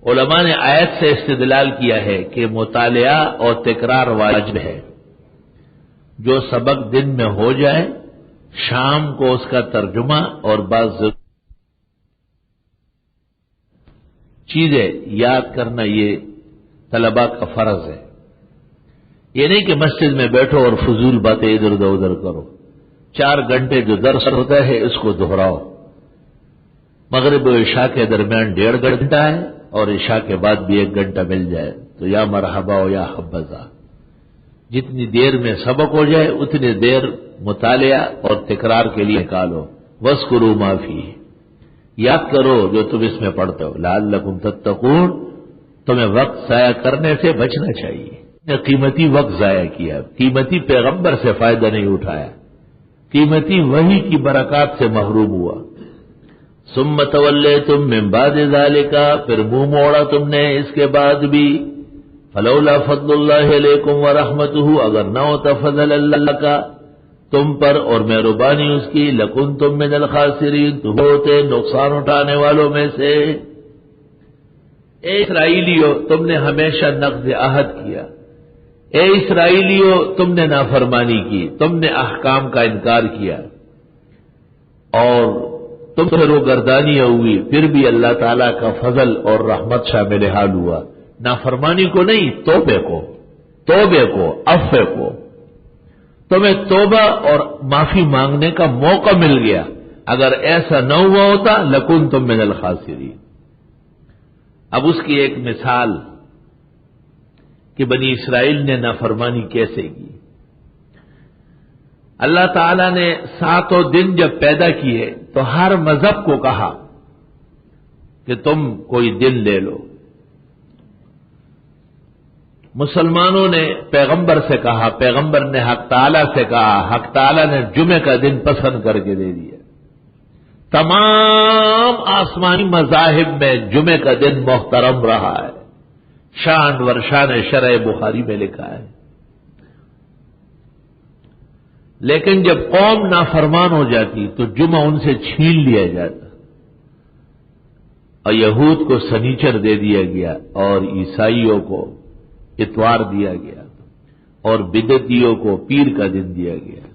علماء نے آیت سے استدلال کیا ہے کہ مطالعہ اور تکرار واجب ہے۔ جو سبق دن میں ہو جائے، شام کو اس کا ترجمہ اور بعض چیزیں یاد کرنا یہ طلباء کا فرض ہے۔ یہ نہیں کہ مسجد میں بیٹھو اور فضول باتیں ادھر ادھر کرو۔ 4 گھنٹے جو درس ہوتا ہے اس کو دہراؤ۔ مغرب و عشاء کے درمیان 1.5 گھنٹہ ہے، اور عشاء کے بعد بھی 1 گھنٹہ مل جائے تو یا مرحبا ہو یا حبذا۔ جتنی دیر میں سبق ہو جائے اتنی دیر مطالعہ اور تکرار کے لیے نکالو۔ وَاذْكُرُوا مَا فِيهِ، یاد کرو جو تم اس میں پڑھتے ہو، لعلکم تتقون، تمہیں وقت ضائع کرنے سے بچنا چاہیے۔ قیمتی وقت ضائع کیا، قیمتی پیغمبر سے فائدہ نہیں اٹھایا، قیمتی وحی کی برکات سے محروم ہوا۔ ثم تولیتم من بعد ذالک، پھر منہ موڑا تم نے اس کے بعد بھی۔ فلولا فضل اللہ علیکم ورحمتہ، اگر نہ ہوتا فضل اللہ کا تم پر اور مہربانی اس کی، لکنتم من الخاسرین، تو ہوتے نقصان اٹھانے والوں میں سے۔ اے اسرائیلیو، تم نے ہمیشہ نقض عہد کیا، اے اسرائیلیوں تم نے نافرمانی کی، تم نے احکام کا انکار کیا اور تم سے روگردانیاں ہوئی، پھر بھی اللہ تعالیٰ کا فضل اور رحمت شامل حال ہوا۔ نافرمانی کو نہیں، توبے کو، عفو کو۔ تمہیں توبہ اور معافی مانگنے کا موقع مل گیا، اگر ایسا نہ ہوا ہوتا لکنتم من الخاسرین۔ اب اس کی ایک مثال کہ بنی اسرائیل نے نافرمانی کیسے کی۔ اللہ تعالیٰ نے 7 دن جب پیدا کیے تو ہر مذہب کو کہا کہ تم کوئی دن لے لو۔ مسلمانوں نے پیغمبر سے کہا، پیغمبر نے حق تعالیٰ سے کہا، حق تعالیٰ نے جمعے کا دن پسند کر کے دے دیا۔ تمام آسمانی مذاہب میں جمعے کا دن محترم رہا ہے، شان ورشان شرع بخاری میں لکھا ہے۔ لیکن جب قوم نافرمان ہو جاتی تو جمعہ ان سے چھین لیا جاتا، اور یہود کو سنیچر دے دیا گیا اور عیسائیوں کو اتوار دیا گیا اور بدعتیوں کو پیر کا دن دیا گیا۔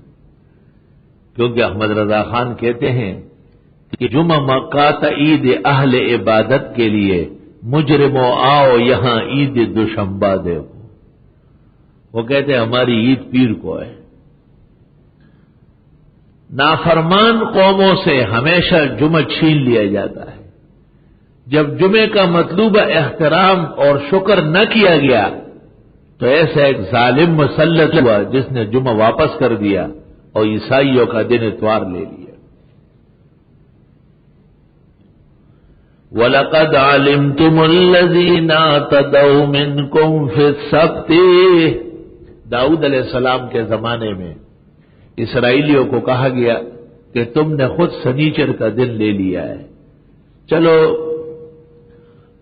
کیونکہ احمد رضا خان کہتے ہیں کہ جمعہ مکہ عید اہل عبادت کے لیے، مجرموں آؤ یہاں عید دوشنبہ دیکھو۔ وہ کہتے ہیں ہماری عید پیر کو ہے۔ نافرمان قوموں سے ہمیشہ جمعہ چھین لیا جاتا ہے۔ جب جمعے کا مطلوبہ احترام اور شکر نہ کیا گیا تو ایسا ایک ظالم مسلط ہوا جس نے جمعہ واپس کر دیا اور عیسائیوں کا دن اتوار لے لیا۔ وَلَقَدْ عَلِمْتُمُ الَّذِينَ اعْتَدَوْا مِنْكُمْ فِي السَّبْتِ، داؤد علیہ السلام کے زمانے میں اسرائیلیوں کو کہا گیا کہ تم نے خود سنیچر کا دن لے لیا ہے، چلو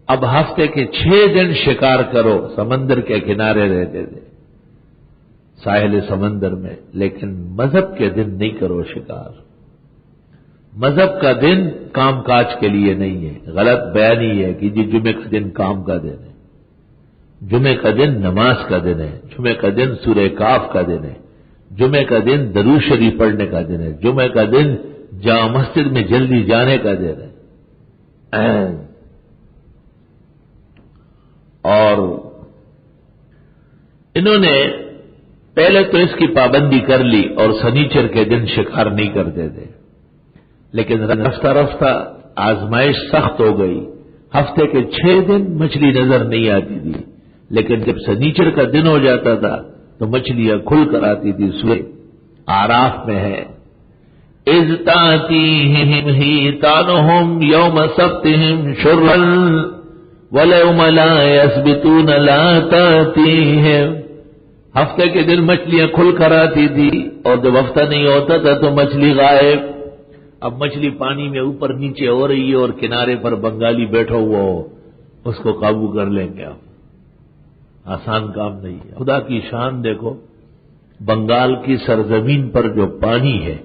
اب ہفتے کے 6 دن شکار کرو۔ سمندر کے کنارے رہتے تھے، ساحل سمندر میں، لیکن مذہب کے دن نہیں کرو شکار۔ مذہب کا دن کام کاج کے لیے نہیں ہے۔ غلط بیانی ہے کہ جی جمعے کا دن کام کا دن ہے۔ جمعے کا دن نماز کا دن ہے، جمعے کا دن سورہ کاف کا دن ہے، جمعے کا دن درود شریف پڑھنے کا دن ہے، جمعے کا دن جامع مسجد میں جلدی جانے کا دن ہے۔ اور انہوں نے پہلے تو اس کی پابندی کر لی اور سنیچر کے دن شکار نہیں کرتے تھے، لیکن رفتہ رفتہ آزمائش سخت ہو گئی۔ ہفتے کے 6 دن مچھلی نظر نہیں آتی تھی، لیکن جب سنیچر کا دن ہو جاتا تھا تو مچھلیاں کھل کر آتی تھی۔ سورہ آراف میں ہے اذ تاتیہم حیتانہم یوم سبتہم شرعا وَلَوْمَ لَا يَسْبِتُونَ لَا تَأْتِيهِمْ۔ ہفتے کے دن مچھلیاں کھل کر آتی تھی اور جب ہفتہ نہیں ہوتا تھا تو مچھلی غائب۔ اب مچھلی پانی میں اوپر نیچے ہو رہی ہے اور کنارے پر بنگالی بیٹھا ہوا ہو، اس کو قابو کر لیں گے آپ؟ آسان کام نہیں ہے۔ خدا کی شان دیکھو، بنگال کی سرزمین پر جو پانی ہے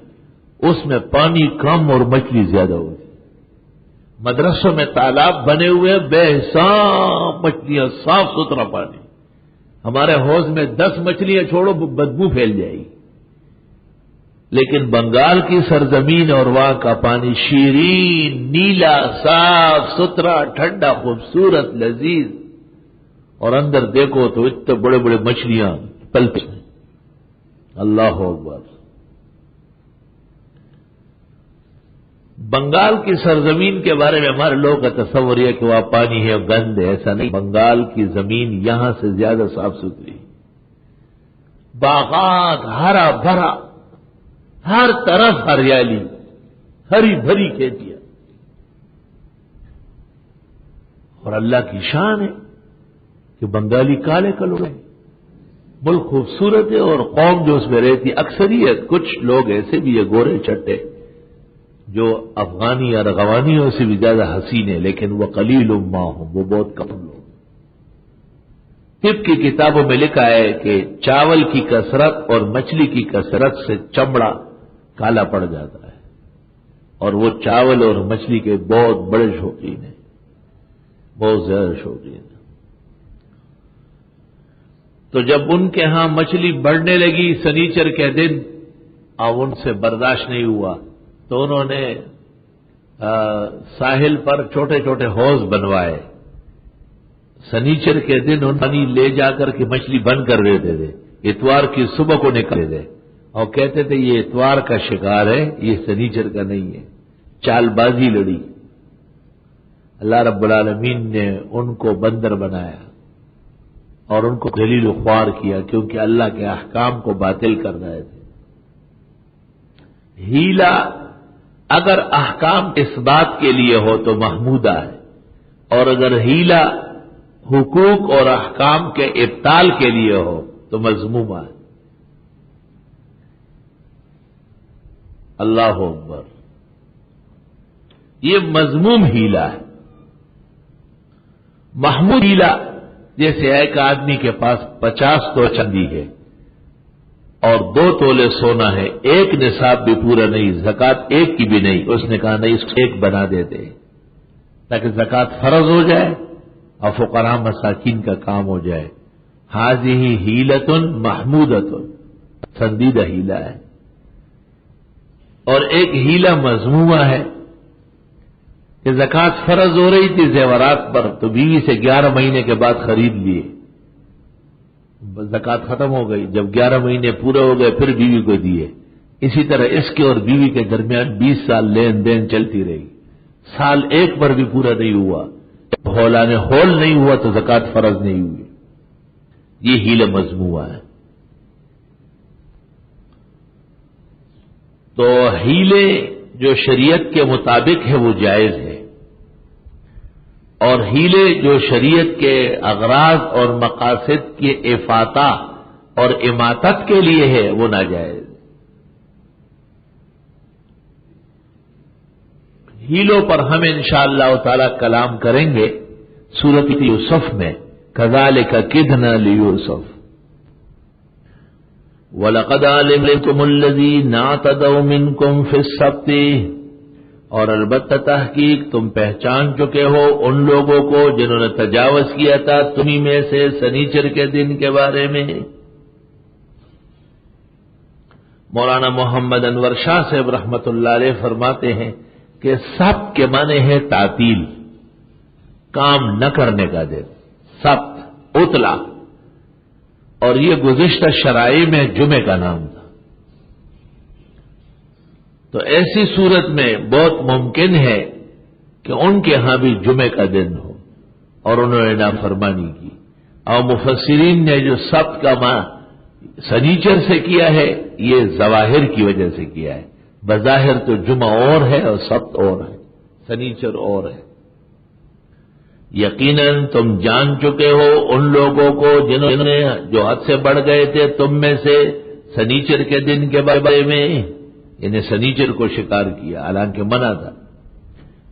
اس میں پانی کم اور مچھلی زیادہ ہوتی۔ مدرسوں میں تالاب بنے ہوئے بے حساب مچھلیاں، صاف ستھرا پانی۔ ہمارے حوض میں 10 مچھلیاں چھوڑو بدبو پھیل جائے گی، لیکن بنگال کی سرزمین اور وہاں کا پانی شیرین، نیلا، صاف ستھرا، ٹھنڈا، خوبصورت، لذیذ، اور اندر دیکھو تو اتنے بڑے بڑے مچھلیاں پلتے ہیں۔ اللہ اکبر۔ بنگال کی سرزمین کے بارے میں ہمارے لوگوں کا تصور ہے کہ وہاں پانی ہے اور گند ہے، ایسا نہیں۔ بنگال کی زمین یہاں سے زیادہ صاف ستھری، باغات، ہرا بھرا، ہر طرف ہریالی، ہری بھری کھیتیاں، اور اللہ کی شان ہے کہ بنگالی کالے کلو ہیں۔ ملک خوبصورت ہے اور قوم جو اس میں رہتی، اکثریت کچھ لوگ ایسے بھی ہے گورے چٹے جو افغانی اور افغانیوں سے بھی زیادہ حسین ہے، لیکن وہ قلیل ما ہوں، وہ بہت کم لوگ۔ طب کی کتابوں میں لکھا ہے کہ چاول کی کثرت اور مچھلی کی کثرت سے چمڑا کالا پڑ جاتا ہے، اور وہ چاول اور مچھلی کے بہت بڑے شوقین ہیں، بہت زیادہ شوقین ہیں۔ تو جب ان کے ہاں مچھلی بڑھنے لگی سنیچر کے دن اور ان سے برداشت نہیں ہوا تو انہوں نے ساحل پر چھوٹے چھوٹے حوض بنوائے. سنیچر کے دن ان پانی لے جا کر کے مچھلی بند کر دیتے تھے، اتوار کی صبح کو نکلتے تھے اور کہتے تھے یہ اتوار کا شکار ہے، یہ سنیچر کا نہیں ہے. چال بازی لڑی. اللہ رب العالمین نے ان کو بندر بنایا اور ان کو ذلیل و خوار کیا کیونکہ اللہ کے احکام کو باطل کر رہے تھے. ہیلا اگر احکام اس بات کے لیے ہو تو محمودہ ہے، اور اگر ہیلا حقوق اور احکام کے ابطال کے لیے ہو تو مذمومہ ہے. اللہ اکبر. یہ مذموم ہیلا ہے. محمود ہیلا جیسے ایک آدمی کے پاس 50 تو چاندی ہے اور 2 تولے سونا ہے، ایک نصاب بھی پورا نہیں، زکات ایک کی بھی نہیں. اس نے کہا نہیں، اس کو ایک بنا دیتے تاکہ زکات فرض ہو جائے اور فقراء مساکین کا کام ہو جائے. حاذہ ہیلۃ محمودۃ، پسندیدہ ہیلا ہے. اور ایک ہیلا مذمومہ ہے کہ زکات فرض ہو رہی تھی زیورات پر تو بیوی سے 11 مہینے کے بعد خرید لیے، زکات ختم ہو گئی. جب 11 مہینے پورے ہو گئے پھر بیوی کو دیے. اسی طرح اس کے اور بیوی کے درمیان 20 سال لین دین چلتی رہی. سال ایک پر بھی پورا نہیں ہوا، ہولان ہول نہیں ہوا تو زکات فرض نہیں ہوئی. یہ ہیلا مذمومہ ہے. تو ہیلے جو شریعت کے مطابق ہے وہ جائز ہے، اور ہیلے جو شریعت کے اغراض اور مقاصد کے افاطہ اور اماتت کے لیے ہے وہ ناجائز. ہیلوں پر ہم انشاءاللہ تعالی کلام کریں گے سورۃ یوسف میں. کذالک کدنا لیوسف وَلَقَدْ عَلِمْتُمُ الَّذِينَ اعْتَدَوْا مِنْكُمْ فِي السَّبْتِ، اور البتہ تحقیق تم پہچان چکے ہو ان لوگوں کو جنہوں نے تجاوز کیا تھا تمہیں میں سے سنیچر کے دن کے بارے میں. مولانا محمد انور شاہ صاحب رحمت اللہ علیہ فرماتے ہیں کہ سبت کے معنی ہے تعطیل، کام نہ کرنے کا دن، سبت اتلا، اور یہ گزشتہ شرائع میں جمعے کا نام تھا. تو ایسی صورت میں بہت ممکن ہے کہ ان کے ہاں بھی جمعے کا دن ہو اور انہوں نے نافرمانی کی. اور مفسرین نے جو سبت کا معنی سنیچر سے کیا ہے یہ ظواہر کی وجہ سے کیا ہے. بظاہر تو جمعہ اور ہے اور سبت اور ہے، سنیچر اور ہے. یقیناً تم جان چکے ہو ان لوگوں کو جنہوں نے جو حد سے بڑھ گئے تھے تم میں سے سنیچر کے دن کے بارے میں، انہیں سنیچر کو شکار کیا حالانکہ منع تھا.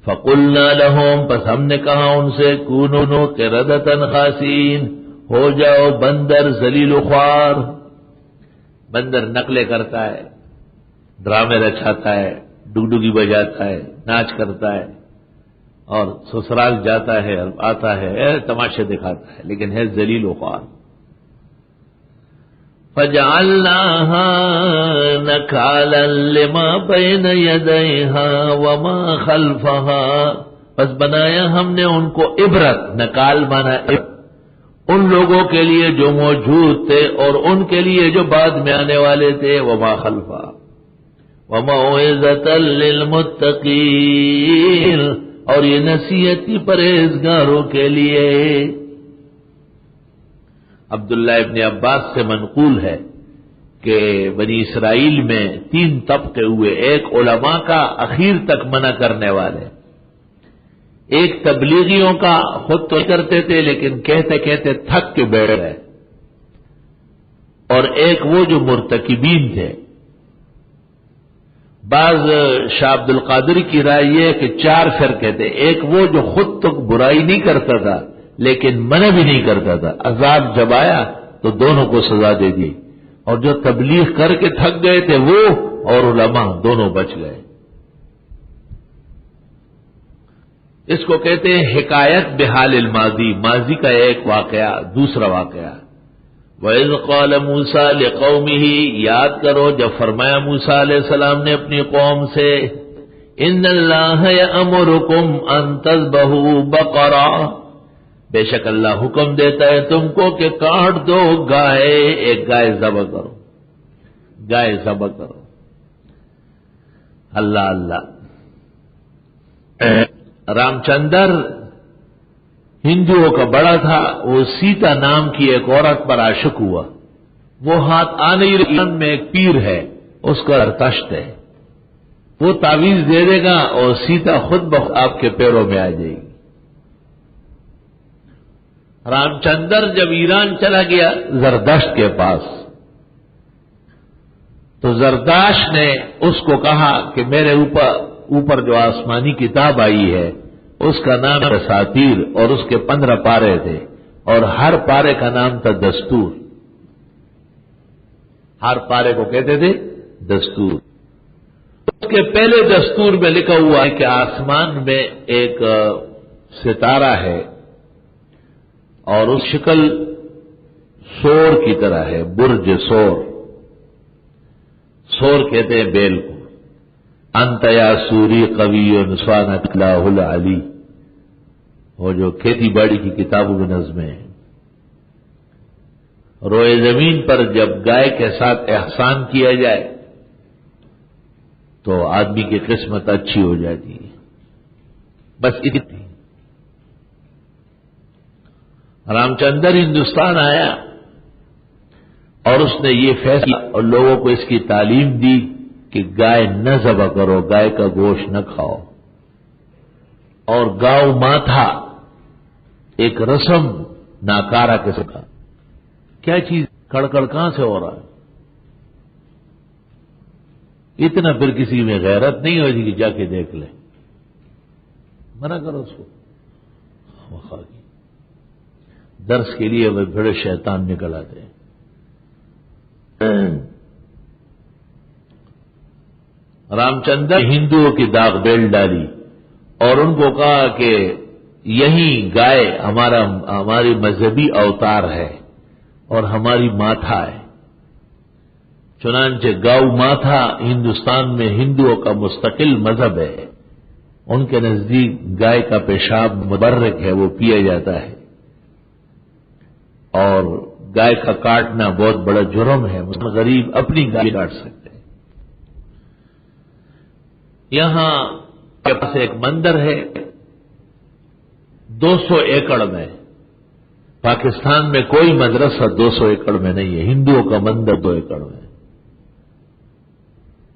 فَقُلْنَا لَهُمْ، پس ہم نے کہا ان سے، كُونُوا قِرَدَةً خَاسِئِينَ، ہو جاؤ بندر ذلیل و خوار. بندر نقلیں کرتا ہے، ڈرامے رچاتا ہے، ڈگڈگی بجاتا ہے، ناچ کرتا ہے اور سسرال جاتا ہے اور آتا ہے تماشے دکھاتا ہے، لیکن ہے ذلیل و خوار. فَجَعَلْنَاهَا نَكَالًا لِمَا بَيْنَ يَدَيْهَا وَمَا خَلْفَهَا، پس بنایا ہم نے ان کو عبرت، نکال مانا ان لوگوں کے لیے جو موجود تھے اور ان کے لیے جو بعد میں آنے والے تھے. وَمَا خَلْفَهَا وَمَوْعِظَةً لِّلْمُتَّقِينَ، اور یہ نصیحت تھی پرہیزگاروں کے لیے. عبداللہ ابن عباس سے منقول ہے کہ بنی اسرائیل میں 3 طبقے ہوئے. ایک علماء کا اخیر تک منع کرنے والے، ایک تبلیغیوں کا خود تو کرتے تھے لیکن کہتے کہتے تھک کے بیٹھ گئے، اور ایک وہ جو مرتکبین تھے. بعض شاہ عبد القادر کی رائے یہ ہے کہ 4 فرقے تھے. ایک وہ جو خود تو برائی نہیں کرتا تھا لیکن منع بھی نہیں کرتا تھا، عذاب جب آیا تو دونوں کو سزا دے دی، اور جو تبلیغ کر کے تھک گئے تھے وہ اور علماء دونوں بچ گئے. اس کو کہتے ہیں حکایت بحال الماضی، ماضی کا ایک واقعہ دوسرا واقعہ. وَإِذْ قَالَ مُوسَىٰ لِقَوْمِهِ، یاد کرو جب فرمایا موسیٰ علیہ السلام نے اپنی قوم سے، إِنَّ اللَّهَ يَأْمُرُكُمْ أَن تَذْبَحُوا بَقَرَةً، بے شک اللہ حکم دیتا ہے تم کو کہ کاٹ دو گائے، ایک گائے ذبح کرو، گائے ذبح کرو۔ اللہ اللہ، رام چندر ہندوؤں کا بڑا تھا، وہ سیتا نام کی ایک عورت پر عاشق ہوا، وہ ہاتھ آنے ایران میں ایک پیر ہے، اس کا ارتشت ہے، وہ تعویذ دے دے گا اور سیتا خود بخود آپ کے پیروں میں آ جائے گی۔ رام چندر جب ایران چلا گیا زردشت کے پاس، تو زرداشت نے اس کو کہا کہ میرے اوپر جو آسمانی کتاب آئی ہے اس کا نام ہے اساطیر، اور اس کے 15 پارے تھے، اور ہر پارے کا نام تھا دستور، ہر پارے کو کہتے تھے دستور۔ اس کے پہلے دستور میں لکھا ہوا ہے کہ آسمان میں ایک ستارہ ہے اور اس شکل سور کی طرح ہے، برج سور، سور کہتے ہیں بیل کو۔ انت یا سوری قوی نسوانک اللہ العلی، وہ جو کھیتی باڑی کی کتابوں میں نظمیں ہیں۔ روئے زمین پر جب گائے کے ساتھ احسان کیا جائے تو آدمی کی قسمت اچھی ہو جاتی ہے، بس اتنی۔ رام چندر ہندوستان آیا اور اس نے یہ فیصلہ اور لوگوں کو اس کی تعلیم دی کہ گائے نہ ذبح کرو، گائے کا گوشت نہ کھاؤ، اور گاؤ ماتھا ایک رسم ناکارہ کے سکھا۔ کیا چیز کڑکڑ کہاں سے ہو رہا ہے؟ اتنا پھر کسی میں غیرت نہیں ہوتی کہ جا کے دیکھ لے، منع کرو اس کو۔ وفاقی درس کے لیے وہ بڑے شیطان نکل آتے ہیں۔ رام چندر ہندوؤں کی داغ بیل ڈالی اور ان کو کہا کہ یہی گائے ہماری مذہبی اوتار ہے اور ہماری ماتھا ہے۔ چنانچہ گاؤ ماتھا ہندوستان میں ہندوؤں کا مستقل مذہب ہے، ان کے نزدیک گائے کا پیشاب مبرک ہے، وہ پیا جاتا ہے، اور گائے کا کاٹنا بہت بڑا جرم ہے، غریب اپنی گائے کاٹ سکتے ہیں۔ یہاں کے پاس ایک مندر ہے 200 ایکڑ میں، پاکستان میں کوئی مدرسہ 200 ایکڑ میں نہیں ہے، ہندوؤں کا مندر 2 ایکڑ میں،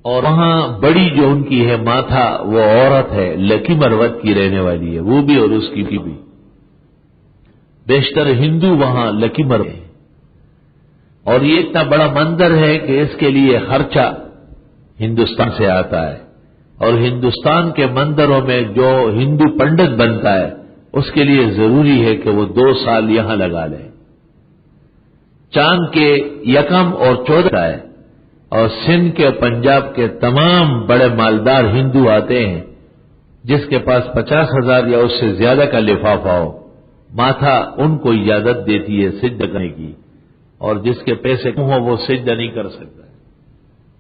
اور وہاں بڑی جو ان کی ہے ماتھا، وہ عورت ہے، لکی مروت کی رہنے والی ہے، وہ بھی اور اس کی بھی۔ بیشتر ہندو وہاں لکی مر ہے، اور یہ اتنا بڑا مندر ہے کہ اس کے لیے خرچہ ہندوستان سے آتا ہے، اور ہندوستان کے مندروں میں جو ہندو پنڈت بنتا ہے اس کے لیے ضروری ہے کہ وہ 2 سال یہاں لگا لے۔ چاند کے 1 اور 14 ہے، اور سندھ کے پنجاب کے تمام بڑے مالدار ہندو آتے ہیں، جس کے پاس 50,000 یا اس سے زیادہ کا لفافہ ہو، ماتھا ان کو اجازت دیتی ہے سجدہ کرنے کی، اور جس کے پیسے کم ہو وہ سجدہ نہیں کر سکتا ہے،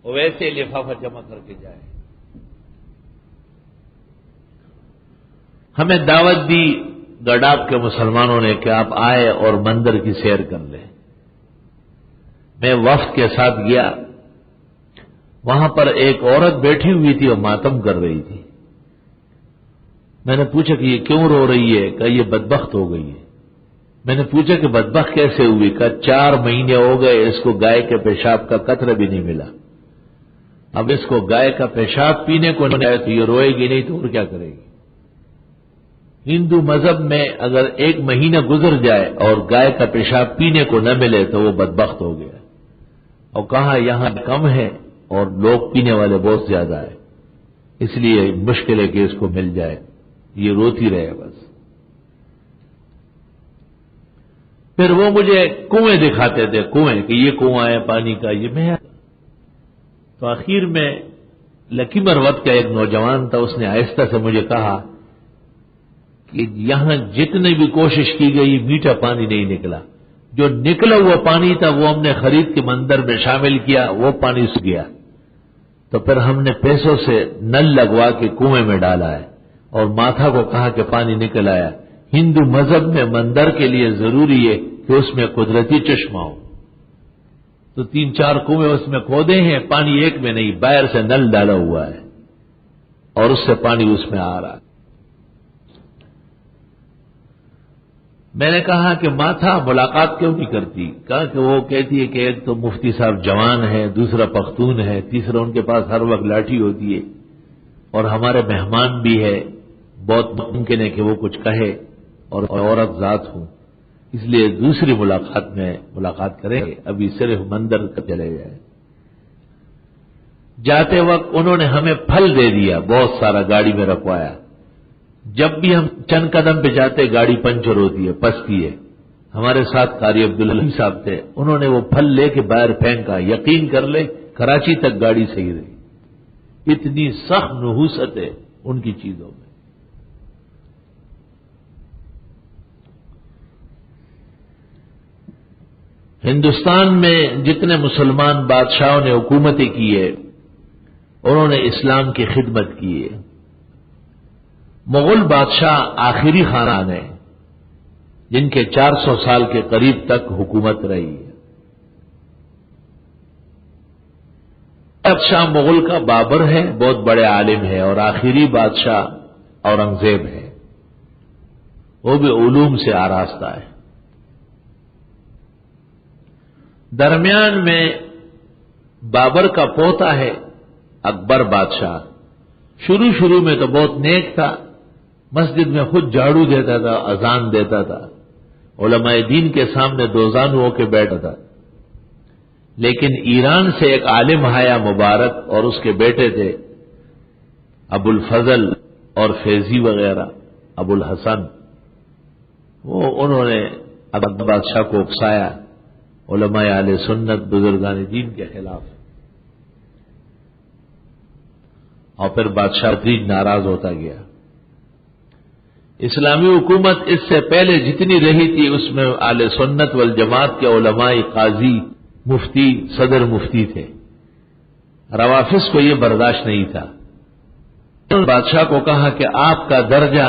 وہ ویسے لفافہ جمع کر کے جائے۔ ہمیں دعوت دی گڈاب کے مسلمانوں نے کہ آپ آئے اور مندر کی سیر کر لیں۔ میں وفد کے ساتھ گیا، وہاں پر ایک عورت بیٹھی ہوئی تھی اور ماتم کر رہی تھی۔ میں نے پوچھا کہ یہ کیوں رو رہی ہے؟ کہ یہ بدبخت ہو گئی ہے۔ میں نے پوچھا کہ بدبخت کیسے ہوئی؟ کہ 4 مہینے ہو گئے اس کو گائے کے پیشاب کا قطرہ بھی نہیں ملا، اب اس کو گائے کا پیشاب پینے کو نہیں آئے تو یہ روئے گی نہیں تو اور کیا کرے گی؟ ہندو مذہب میں اگر 1 مہینہ گزر جائے اور گائے کا پیشاب پینے کو نہ ملے تو وہ بدبخت ہو گیا، اور کہا یہاں کم ہے اور لوگ پینے والے بہت زیادہ ہیں، اس لیے مشکل ہے کہ اس کو مل جائے، یہ روتی رہے بس۔ پھر وہ مجھے کنویں دکھاتے تھے، کنویں کہ یہ کنواں ہے پانی کا، یہ میں تو آخر میں لکی مروت کا ایک نوجوان تھا، اس نے آہستہ سے مجھے کہا کہ یہاں جتنی بھی کوشش کی گئی میٹھا پانی نہیں نکلا، جو نکلا ہوا پانی تھا وہ ہم نے خرید کے مندر میں شامل کیا، وہ پانی سوکھ گیا، تو پھر ہم نے پیسوں سے نل لگوا کے کنویں میں ڈالا ہے اور ماتھا کو کہا کہ پانی نکل آیا۔ ہندو مذہب میں مندر کے لیے ضروری ہے کہ اس میں قدرتی چشمہ ہو، تو 3-4 کنویں اس میں کھودے ہیں، پانی ایک میں نہیں، باہر سے نل ڈالا ہوا ہے اور اس سے پانی اس میں آ رہا ہے۔ میں نے کہا کہ ماتھا ملاقات کیوں نہیں کرتی؟ کہا کہ وہ کہتی ہے کہ ایک تو مفتی صاحب جوان ہے، دوسرا پختون ہے، تیسرا ان کے پاس ہر وقت لاٹھی ہوتی ہے، اور ہمارے مہمان بھی ہے، بہت ممکن ہے کہ وہ کچھ کہے، اور عورت ذات ہوں، اس لیے دوسری ملاقات میں ملاقات کریں گے، ابھی صرف مندر چلے جائیں۔ جاتے وقت انہوں نے ہمیں پھل دے دیا، بہت سارا گاڑی میں رکھوایا۔ جب بھی ہم چند قدم پہ جاتے گاڑی پنچر ہوتی ہے، پستی ہے۔ ہمارے ساتھ قاری عبدالعلیم صاحب تھے، انہوں نے وہ پھل لے کے باہر پھینکا، یقین کر لے کراچی تک گاڑی صحیح رہی، اتنی سخت نحوست ہے ان کی چیزوں میں۔ ہندوستان میں جتنے مسلمان بادشاہوں نے حکومتیں کی ہے، انہوں نے اسلام کی خدمت کی ہے۔ مغل بادشاہ آخری خاندان ہیں جن کے 400 سال کے قریب تک حکومت رہی ہے۔ بادشاہ مغل کا بابر ہے، بہت بڑے عالم ہے، اور آخری بادشاہ اورنگزیب ہے، وہ بھی علوم سے آراستہ ہے۔ درمیان میں بابر کا پوتا ہے اکبر بادشاہ، شروع میں تو بہت نیک تھا، مسجد میں خود جھاڑو دیتا تھا، اذان دیتا تھا، علماء دین کے سامنے دوزانو ہو کے بیٹھا تھا۔ لیکن ایران سے ایک عالم آیا مبارک، اور اس کے بیٹے تھے ابو الفضل اور فیضی وغیرہ، ابو الحسن، انہوں نے اکبر بادشاہ کو اکسایا علماء اہل سنت بزرگان دین کے خلاف، اور پھر بادشاہ تدریج ناراض ہوتا گیا۔ اسلامی حکومت اس سے پہلے جتنی رہی تھی اس میں اہل سنت والجماعت کے علماء، قاضی، مفتی، صدر مفتی تھے، روافض کو یہ برداشت نہیں تھا۔ بادشاہ کو کہا کہ آپ کا درجہ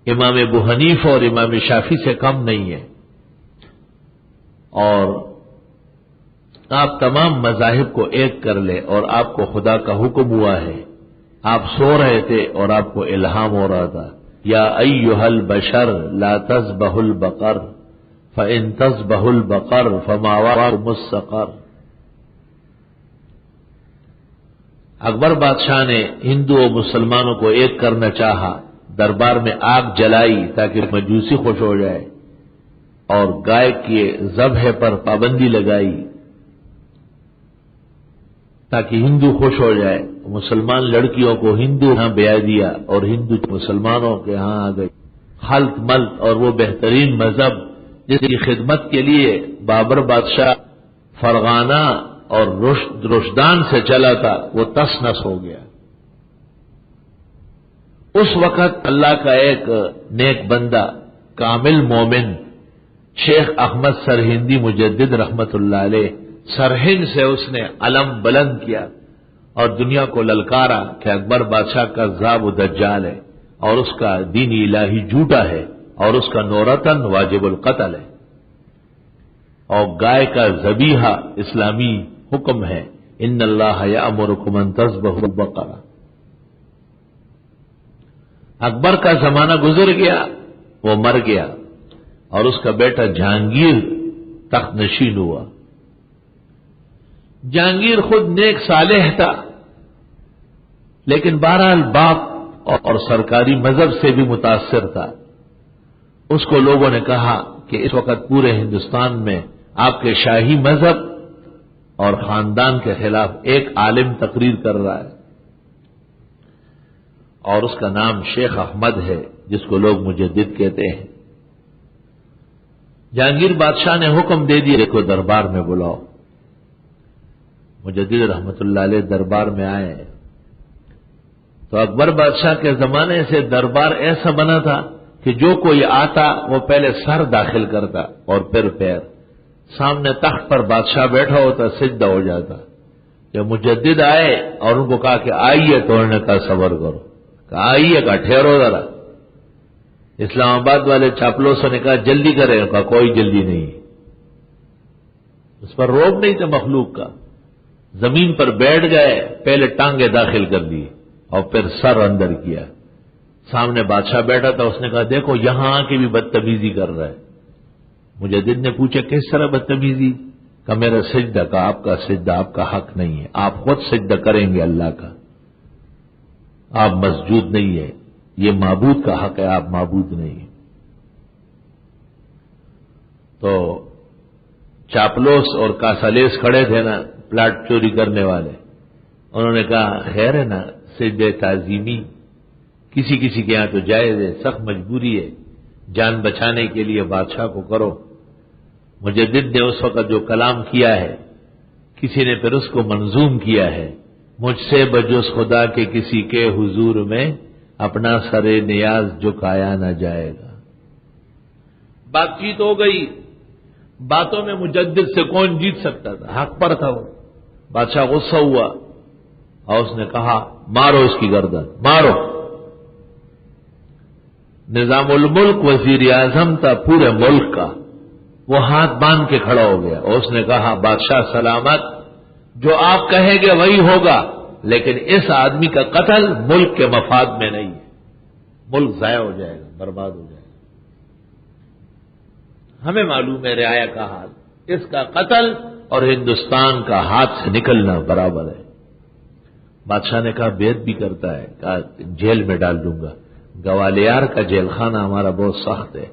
امام ابو حنیفہ اور امام شافعی سے کم نہیں ہے، اور آپ تمام مذاہب کو ایک کر لے، اور آپ کو خدا کا حکم ہوا ہے، آپ سو رہے تھے اور آپ کو الہام ہو رہا تھا، یا ایھا البشر لا تذبح البقر فان تذبح البقر فماواکم السقر۔ اکبر بادشاہ نے ہندو اور مسلمانوں کو ایک کرنا چاہا، دربار میں آگ جلائی تاکہ مجوسی خوش ہو جائے، اور گائے کے ذبح پر پابندی لگائی تاکہ ہندو خوش ہو جائے، مسلمان لڑکیوں کو ہندو ہاں بیاہ دیا اور ہندو مسلمانوں کے ہاں آ گئی، خلط ملط، اور وہ بہترین مذہب جس کی خدمت کے لیے بابر بادشاہ فرغانہ اور رشدان سے چلا تھا، وہ تس نس ہو گیا۔ اس وقت اللہ کا ایک نیک بندہ، کامل مومن، شیخ احمد سرہندی مجدد رحمت اللہ علیہ، سرہند سے اس نے علم بلند کیا اور دنیا کو للکارا کہ اکبر بادشاہ کا کذاب و دجال ہے، اور اس کا دین الہی جھوٹا ہے، اور اس کا نورتن واجب القتل ہے، اور گائے کا ذبیحہ اسلامی حکم ہے، ان اللہ یأمرکم ان تذبحوا البقرہ۔ اکبر کا زمانہ گزر گیا، وہ مر گیا، اور اس کا بیٹا جہانگیر تخت نشین ہوا۔ جہانگیر خود نیک صالح تھا، لیکن بہرحال باپ اور سرکاری مذہب سے بھی متاثر تھا۔ اس کو لوگوں نے کہا کہ اس وقت پورے ہندوستان میں آپ کے شاہی مذہب اور خاندان کے خلاف ایک عالم تقریر کر رہا ہے، اور اس کا نام شیخ احمد ہے، جس کو لوگ مجدد کہتے ہیں۔ جہانگیر بادشاہ نے حکم دے دیا، دیکھو دربار میں بلاؤ۔ مجدد رحمت اللہ علیہ دربار میں آئے تو اکبر بادشاہ کے زمانے سے دربار ایسا بنا تھا کہ جو کوئی آتا وہ پہلے سر داخل کرتا اور پھر پیر. سامنے تخت پر بادشاہ بیٹھا ہوتا سجدہ ہو جاتا. جب مجدد آئے اور ان کو کہا کہ آئیے تو انہوں نے کہا صبر کرو. کہا آئیے, کہا ٹھہرو ذرا. اسلام آباد والے چاپلوسوں نے کہا جلدی کریں, کہا کوئی جلدی نہیں. اس پر روب نہیں تھا مخلوق کا. زمین پر بیٹھ گئے, پہلے ٹانگیں داخل کر دی اور پھر سر اندر کیا. سامنے بادشاہ بیٹھا تھا, اس نے کہا دیکھو یہاں آ کے بھی بدتمیزی کر رہا ہے. مجدد نے پوچھا کس طرح بدتمیزی؟ کہ میرا سجدہ, کا آپ کا سجدہ آپ کا حق نہیں ہے, آپ خود سجدہ کریں گے اللہ کا, آپ مسجود نہیں ہے, یہ معبود کا حق ہے, آپ معبود نہیں. تو چاپلوس اور کاسالیس کھڑے تھے نا, پلاٹ چوری کرنے والے, انہوں نے کہا خیر ہے نا, سجدہ تعظیمی کسی کسی کے یہاں تو جائز ہے, سخت مجبوری ہے, جان بچانے کے لیے بادشاہ کو کرو. مجدد نے اس وقت جو کلام کیا ہے, کسی نے پھر اس کو منظوم کیا ہے, مجھ سے بجز خدا کے کسی کے حضور میں اپنا سر نیاز جھکایا نہ جائے گا. بات چیت ہو گئی, باتوں میں مجدد سے کون جیت سکتا تھا, حق پر تھا وہ. بادشاہ غصہ ہوا اور اس نے کہا مارو اس کی گردن, مارو. نظام الملک وزیر اعظم تھا پورے ملک کا, وہ ہاتھ باندھ کے کھڑا ہو گیا اور اس نے کہا بادشاہ سلامت, جو آپ کہیں گے وہی ہوگا, لیکن اس آدمی کا قتل ملک کے مفاد میں نہیں ہے, ملک ضائع ہو جائے گا, برباد ہو جائے گا. ہمیں معلوم ہے رعایا کا حال, اس کا قتل اور ہندوستان کا ہاتھ سے نکلنا برابر ہے. بادشاہ نے کہا بیعت بھی کرتا ہے, کہا جیل میں ڈال دوں گا. گوالیار کا جیل خانہ ہمارا بہت سخت ہے,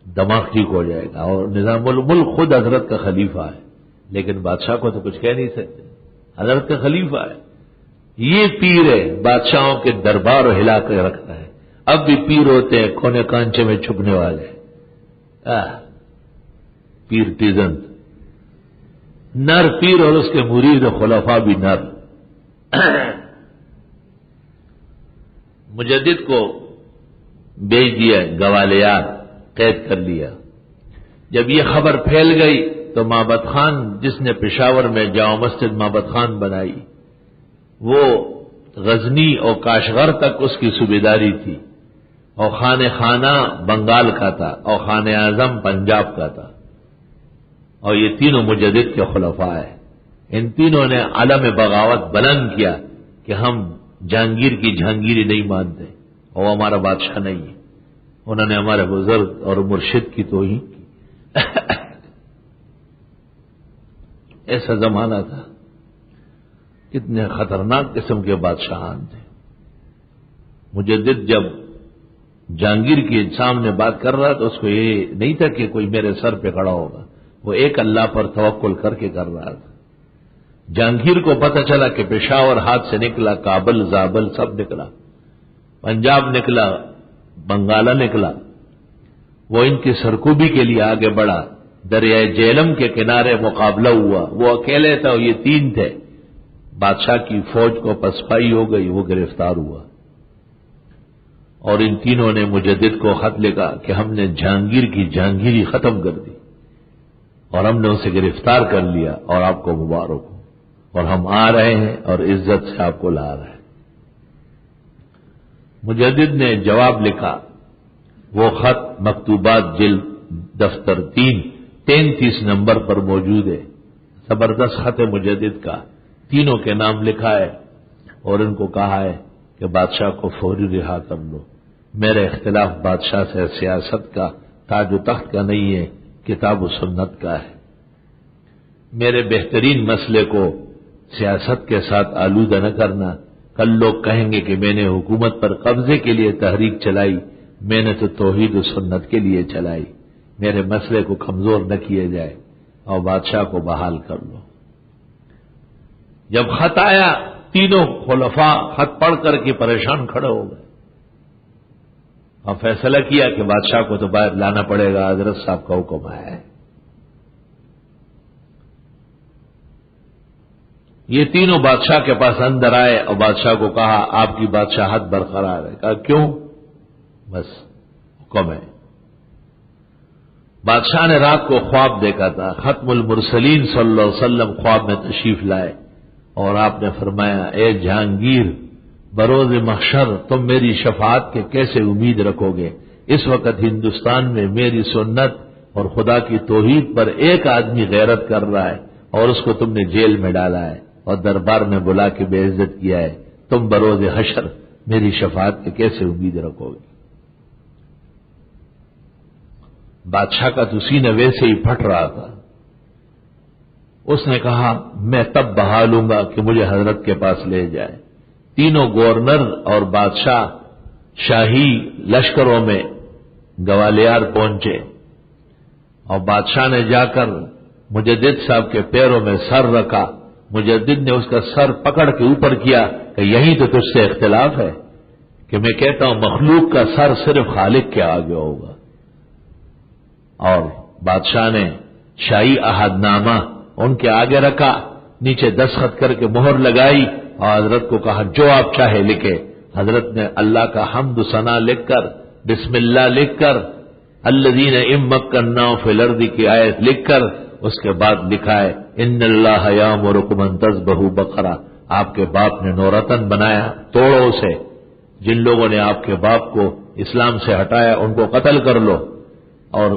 دماغ ٹھیک ہو جائے گا. اور نظام الملک خود حضرت کا خلیفہ ہے, لیکن بادشاہ کو تو کچھ کہہ نہیں سکتے, حضرت کا خلیفہ ہے. یہ پیر ہے, بادشاہوں کے دربار ہلا کے رکھتا ہے. اب بھی پیر ہوتے ہیں کونے کانچے میں چھپنے والے, پیر تیزن, نر پیر اور اس کے مرید خلفاء بھی نر. مجدد کو بیچ دیا گوالیار, قید کر لیا. جب یہ خبر پھیل گئی تو مابد خان, جس نے پشاور میں جامع مسجد مابد خان بنائی, وہ غزنی اور کاشغر تک اس کی صوبیداری تھی, اور خانہ بنگال کا تھا, اور خان اعظم پنجاب کا تھا. اور یہ تینوں مجدد کے خلفاء ہیں. ان تینوں نے علم بغاوت بلند کیا کہ ہم جہانگیر کی جہانگیری نہیں مانتے اور ہمارا بادشاہ نہیں ہے. انہوں نے ہمارے بزرگ اور مرشد کی توہین کی. ایسا زمانہ تھا, کتنے خطرناک قسم کے بادشاہان تھے. مجدد جب جہانگیر کے سامنے بات کر رہا تو اس کو یہ نہیں تھا کہ کوئی میرے سر پہ کھڑا ہوگا, وہ ایک اللہ پر توکل کر کے کر رہا تھا. جہانگیر کو پتہ چلا کہ پشاور ہاتھ سے نکلا, کابل زابل سب نکلا, پنجاب نکلا, بنگالہ نکلا. وہ ان کی سرکوبی کے لیے آگے بڑھا. دریائے جیلم کے کنارے مقابلہ ہوا, وہ اکیلے تھا, یہ تین تھے. بادشاہ کی فوج کو پسپائی ہو گئی, وہ گرفتار ہوا. اور ان تینوں نے مجدد کو خط لکھا کہ ہم نے جہانگیر کی جہانگیری ختم کر دی اور ہم نے اسے گرفتار کر لیا, اور آپ کو مبارک ہو, اور ہم آ رہے ہیں اور عزت سے آپ کو لا رہے ہیں. مجدد نے جواب لکھا. وہ خط مکتوبات جلد دفتر 33 نمبر پر موجود ہے. زبردست خط مجدد کا, تینوں کے نام لکھا ہے, اور ان کو کہا ہے کہ بادشاہ کو فوری رہا کر لو. میرا اختلاف بادشاہ سے سیاست کا, تاج و تخت کا نہیں ہے, کتاب و سنت کا ہے. میرے بہترین مسئلے کو سیاست کے ساتھ آلودہ نہ کرنا. کل لوگ کہیں گے کہ میں نے حکومت پر قبضے کے لیے تحریک چلائی, میں نے تو توحید و سنت کے لیے چلائی. میرے مسئلے کو کمزور نہ کیے جائے, اور بادشاہ کو بحال کر لو. جب خط آیا, تینوں خلفاء خط پڑھ کر کے پریشان کھڑے ہو گئے, اور فیصلہ کیا کہ بادشاہ کو تو باہر لانا پڑے گا, حضرت صاحب کا حکم آیا ہے. یہ تینوں بادشاہ کے پاس اندر آئے اور بادشاہ کو کہا آپ کی بادشاہت برقرار ہے. کہا کیوں؟ بس کو میں. بادشاہ نے رات کو خواب دیکھا تھا. ختم المرسلین صلی اللہ علیہ وسلم خواب میں تشریف لائے اور آپ نے فرمایا اے جہانگیر بروز محشر تم میری شفاعت کے کیسے امید رکھو گے؟ اس وقت ہندوستان میں میری سنت اور خدا کی توحید پر ایک آدمی غیرت کر رہا ہے اور اس کو تم نے جیل میں ڈالا ہے اور دربار میں بلا کے بے عزت کیا ہے. تم بروز حشر میری شفاعت کے کیسے امید رکھو گے؟ بادشاہ کا تو سینہ ویسے ہی پھٹ رہا تھا. اس نے کہا میں تب بہا لوں گا کہ مجھے حضرت کے پاس لے جائے. تینوں گورنر اور بادشاہ شاہی لشکروں میں گوالیار پہنچے اور بادشاہ نے جا کر مجدد صاحب کے پیروں میں سر رکھا. مجدد نے اس کا سر پکڑ کے اوپر کیا کہ یہی تو تجھ سے اختلاف ہے کہ میں کہتا ہوں مخلوق کا سر صرف خالق کے آگے ہوگا. اور بادشاہ نے شاہی عہد نامہ ان کے آگے رکھا, نیچے دستخط کر کے مہر لگائی اور حضرت کو کہا جو آپ چاہے لکھے. حضرت نے اللہ کا حمد و ثنا لکھ کر بسم اللہ لکھ کر الذین ان مکناہم فی الارض کی آیت لکھ کر اس کے بعد لکھا ہے ان اللہ یامرکم ان تذبحوا بقرہ. آپ کے باپ نے نورتن بنایا توڑوں سے. جن لوگوں نے آپ کے باپ کو اسلام سے ہٹایا ان کو قتل کر لو. اور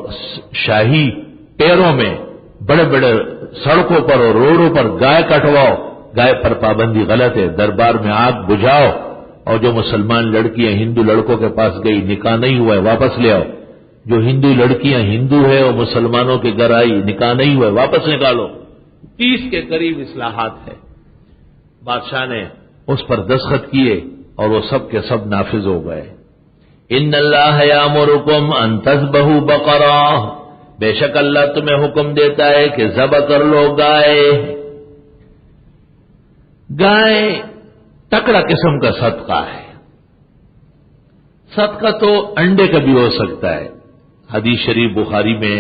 شاہی پیروں میں بڑے بڑے سڑکوں پر اور روڈوں پر گائے کٹواؤ. گائے پر پابندی غلط ہے. دربار میں آگ بجھاؤ اور جو مسلمان لڑکیاں ہندو لڑکوں کے پاس گئی نکاح نہیں ہوا ہے واپس لے آؤ. جو ہندو لڑکیاں ہندو ہے اور مسلمانوں کے گھر آئی نکاح نہیں ہوا ہے واپس نکالو. 30 کے قریب اصلاحات ہے. بادشاہ نے اس پر دستخط کیے اور وہ سب کے سب نافذ ہو گئے. ان اللہ یامرکم ان تذبحوا بقرہ بے شک اللہ تمہیں حکم دیتا ہے کہ ذبح کر لو گائے. گائے تکڑا قسم کا صدقہ ہے. صدقہ تو انڈے کا بھی ہو سکتا ہے. حدیث شریف بخاری میں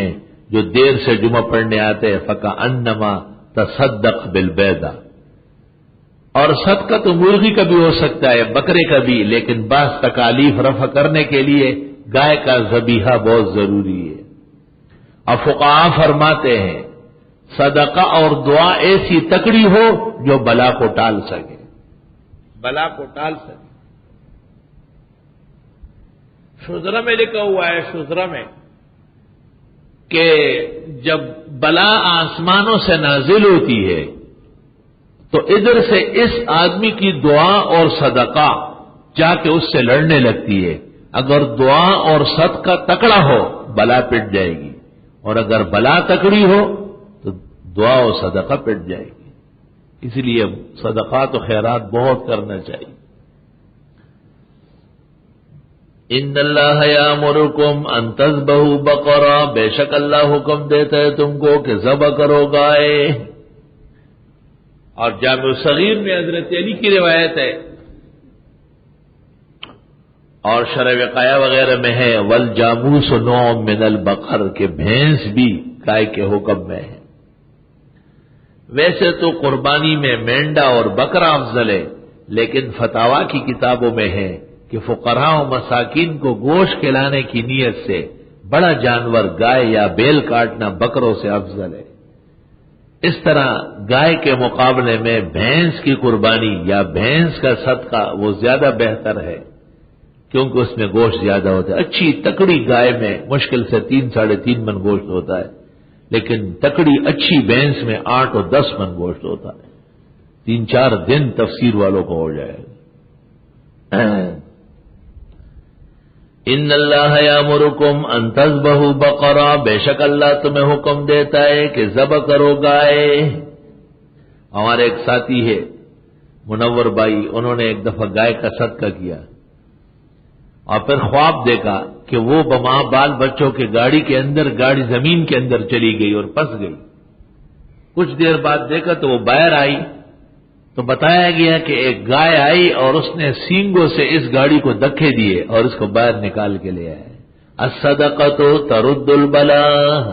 جو دیر سے جمعہ پڑھنے آتے ہیں فکأنما تصدق بالبیضہ. اور صدقہ تو مرغی کا بھی ہو سکتا ہے بکرے کا بھی, لیکن بعض تکالیف رفع کرنے کے لیے گائے کا ذبیحہ بہت ضروری ہے. اور فقہاء فرماتے ہیں صدقہ اور دعا ایسی تکڑی ہو جو بلا کو ٹال سکے. بلا کو ٹال سکے. شذرا میں لکھا ہوا ہے شذرا میں کہ جب بلا آسمانوں سے نازل ہوتی ہے تو ادھر سے اس آدمی کی دعا اور صدقہ جا کے اس سے لڑنے لگتی ہے. اگر دعا اور صدقہ تکڑا ہو بلا پٹ جائے گی, اور اگر بلا تکڑی ہو تو دعا اور صدقہ پٹ جائے گی. اسی لیے صدقات و خیرات بہت کرنا چاہیے. ان اللہ یامرکم ان تذبحوا بقرہ بے شک اللہ حکم دیتا ہے تم کو کہ ذبح کرو گائے. اور جامع صغیر میں حضرت علی کی روایت ہے اور شرح وقایہ وغیرہ میں ہے والجاموس نوع من البقر کہ بھینس بھی گائے کے حکم میں ہے. ویسے تو قربانی میں مینڈا اور بکرا افضل ہے, لیکن فتاوا کی کتابوں میں ہے کہ فقراء و مساکین کو گوشت کھلانے کی نیت سے بڑا جانور گائے یا بیل کاٹنا بکروں سے افضل ہے. اس طرح گائے کے مقابلے میں بھینس کی قربانی یا بھینس کا صدقہ وہ زیادہ بہتر ہے کیونکہ اس میں گوشت زیادہ ہوتا ہے. اچھی تکڑی گائے میں مشکل سے 3-3.5 من گوشت ہوتا ہے, لیکن تکڑی اچھی بھینس میں 8 اور 10 من گوشت ہوتا ہے. 3-4 دن تفسیر والوں کو ہو جائے گا. ان اللہ یامرکم ان تذبحوا بقرہ بے شک اللہ تمہیں حکم دیتا ہے کہ ذبح کرو گائے. ہمارے ایک ساتھی ہے منور بھائی, انہوں نے ایک دفعہ گائے کا صدقہ کیا اور پھر خواب دیکھا کہ وہ بماں بال بچوں کے گاڑی کے اندر گاڑی زمین کے اندر چلی گئی اور پھنس گئی. کچھ دیر بعد دیکھا تو وہ باہر آئی تو بتایا گیا کہ ایک گائے آئی اور اس نے سینگوں سے اس گاڑی کو دھکے دیے اور اس کو باہر نکال کے لے آئے. الصدقۃ ترد البلاء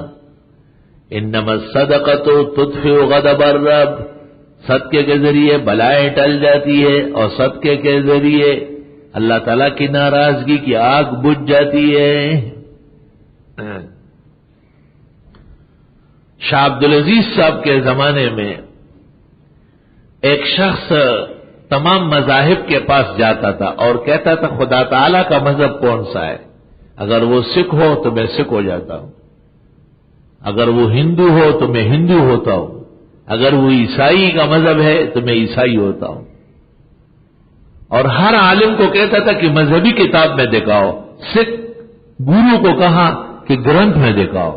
انما الصدقۃ تطفئ غضب الرب. صدقے کے ذریعے بلائیں ٹل جاتی ہے اور صدقے کے ذریعے اللہ تعالیٰ کی ناراضگی کی آگ بجھ جاتی ہے. شاہ عبدالعزیز صاحب کے زمانے میں ایک شخص تمام مذاہب کے پاس جاتا تھا اور کہتا تھا خدا تعالی کا مذہب کون سا ہے؟ اگر وہ سکھ ہو تو میں سکھ ہو جاتا ہوں، اگر وہ ہندو ہو تو میں ہندو ہوتا ہوں، اگر وہ عیسائی کا مذہب ہے تو میں عیسائی ہوتا ہوں۔ اور ہر عالم کو کہتا تھا کہ مذہبی کتاب میں دکھاؤ، سکھ گرو کو کہا کہ گرنتھ میں دکھاؤ،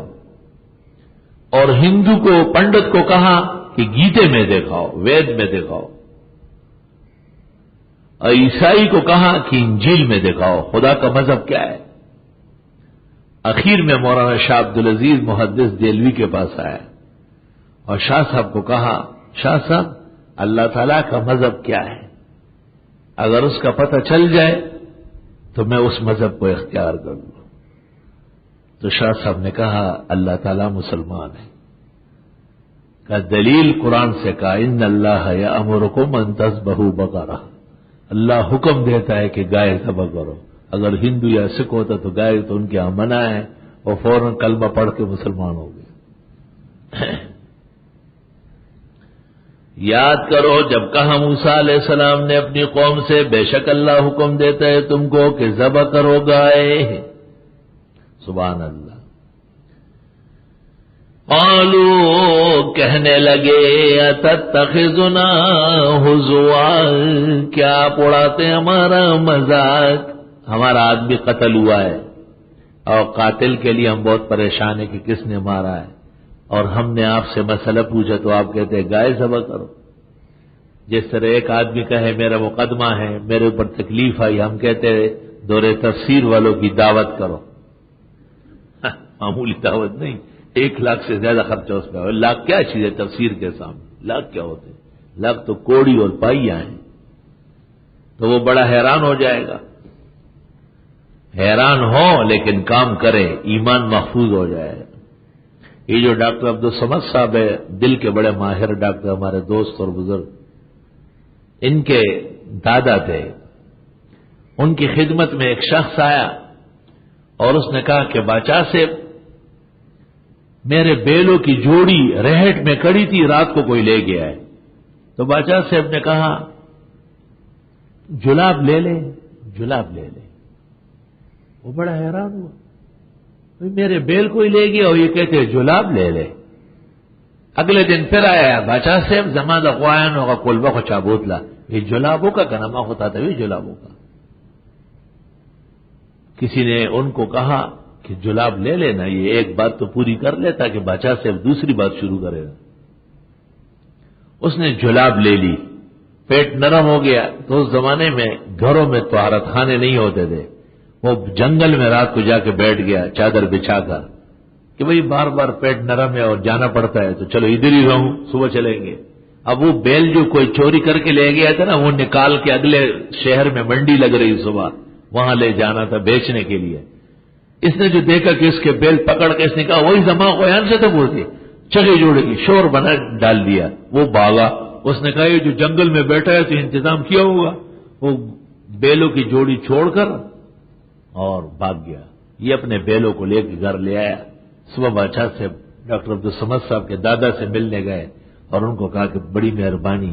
اور ہندو کو پنڈت کو کہا کہ گیتے میں دکھاؤ، وید میں دکھاؤ، اور عیسائی کو کہا کہ انجیل میں دکھاؤ خدا کا مذہب کیا ہے۔ اخیر میں مولانا شاہ عبدالعزیز محدث دہلوی کے پاس آیا اور شاہ صاحب کو کہا، شاہ صاحب اللہ تعالیٰ کا مذہب کیا ہے؟ اگر اس کا پتہ چل جائے تو میں اس مذہب کو اختیار کر لوں۔ تو شاہ صاحب نے کہا اللہ تعالیٰ مسلمان ہے۔ کا دلیل قرآن سے کہا ان اللہ یأمرکم ان تذبحوا بقرہ، اللہ حکم دیتا ہے کہ گائے ذبح کرو۔ اگر ہندو یا سکھ ہوتا تو گائے تو ان کے یہاں منع ہے، اور فوراً کلمہ پڑھ کے مسلمان ہو گئے۔ یاد کرو جب کہا موسیٰ علیہ السلام نے اپنی قوم سے بے شک اللہ حکم دیتا ہے تم کو کہ ذبح کرو گائے۔ سبحان اللہ۔ قالوا کہنے لگے اتتخذنا ہزوا، کیا آپ اڑاتے ہمارا مذاق؟ ہمارا آدمی قتل ہوا ہے اور قاتل کے لیے ہم بہت پریشان ہیں کہ کس نے مارا ہے، اور ہم نے آپ سے مسئلہ پوچھا تو آپ کہتے ہیں گائے ذبح کرو۔ جس طرح ایک آدمی کہے میرا مقدمہ ہے، میرے اوپر تکلیف آئی، ہم کہتے ہیں دورے تفسیر والوں کی دعوت کرو۔ معمولی دعوت نہیں، 1 لاکھ سے زیادہ خرچہ اس پہ، 1 لاکھ کیا چیز ہے تفسیر کے سامنے؟ لاکھ کیا ہوتے ہیں؟ لاکھ تو کوڑی اور پائیاں ہیں۔ تو وہ بڑا حیران ہو جائے گا، حیران ہو لیکن کام کرے، ایمان محفوظ ہو جائے۔ یہ جو ڈاکٹر عبدالصمد صاحب ہے، دل کے بڑے ماہر ڈاکٹر، ہمارے دوست اور بزرگ، ان کے دادا تھے، ان کی خدمت میں ایک شخص آیا اور اس نے کہا کہ باچا سے میرے بیلوں کی جوڑی رہٹ میں کڑی تھی، رات کو کوئی لے گیا ہے۔ تو باچا صاحب نے کہا جلاب لے لے، جلاب لے لے۔ وہ بڑا حیران ہوا، میرے بیل کوئی لے گیا اور یہ کہتے جلاب لے لے۔ اگلے دن پھر آیا باچا صاحب زمان اقوائن ہوگا کلبہ کو چابوتلا، یہ جلابوں کا کنما ہوتا تھا، یہ جلابوں کا۔ کسی نے ان کو کہا کہ جلاب لے لینا، یہ ایک بات تو پوری کر لیتا کہ باچا صاحب دوسری بات شروع کرے گا۔ اس نے جلاب لے لی، پیٹ نرم ہو گیا۔ تو اس زمانے میں گھروں میں طہارت خانے نہیں ہوتے تھے، وہ جنگل میں رات کو جا کے بیٹھ گیا چادر بچھا کر کہ بھئی بار بار پیٹ نرم ہے اور جانا پڑتا ہے تو چلو ادھر ہی رہوں، صبح چلیں گے۔ اب وہ بیل جو کوئی چوری کر کے لے گیا تھا نا، وہ نکال کے اگلے شہر میں منڈی لگ رہی صبح، وہاں لے جانا تھا بیچنے کے لیے۔ اس نے جو دیکھا کہ اس کے بیل پکڑ کے اس نے کہا وہی زما قیان سے تو بولتی چگے جوڑے گی، شور بنا ڈال دیا۔ وہ بھاگا، اس نے کہا یہ جو جنگل میں بیٹھا ہے تو انتظام کیا ہوگا۔ وہ بیلوں کی جوڑی چھوڑ کر اور بھاگ گیا۔ یہ اپنے بیلوں کو لے کے گھر لے آیا۔ صبح بادشاہ سے ڈاکٹر عبدالصمد صاحب کے دادا سے ملنے گئے اور ان کو کہا کہ بڑی مہربانی،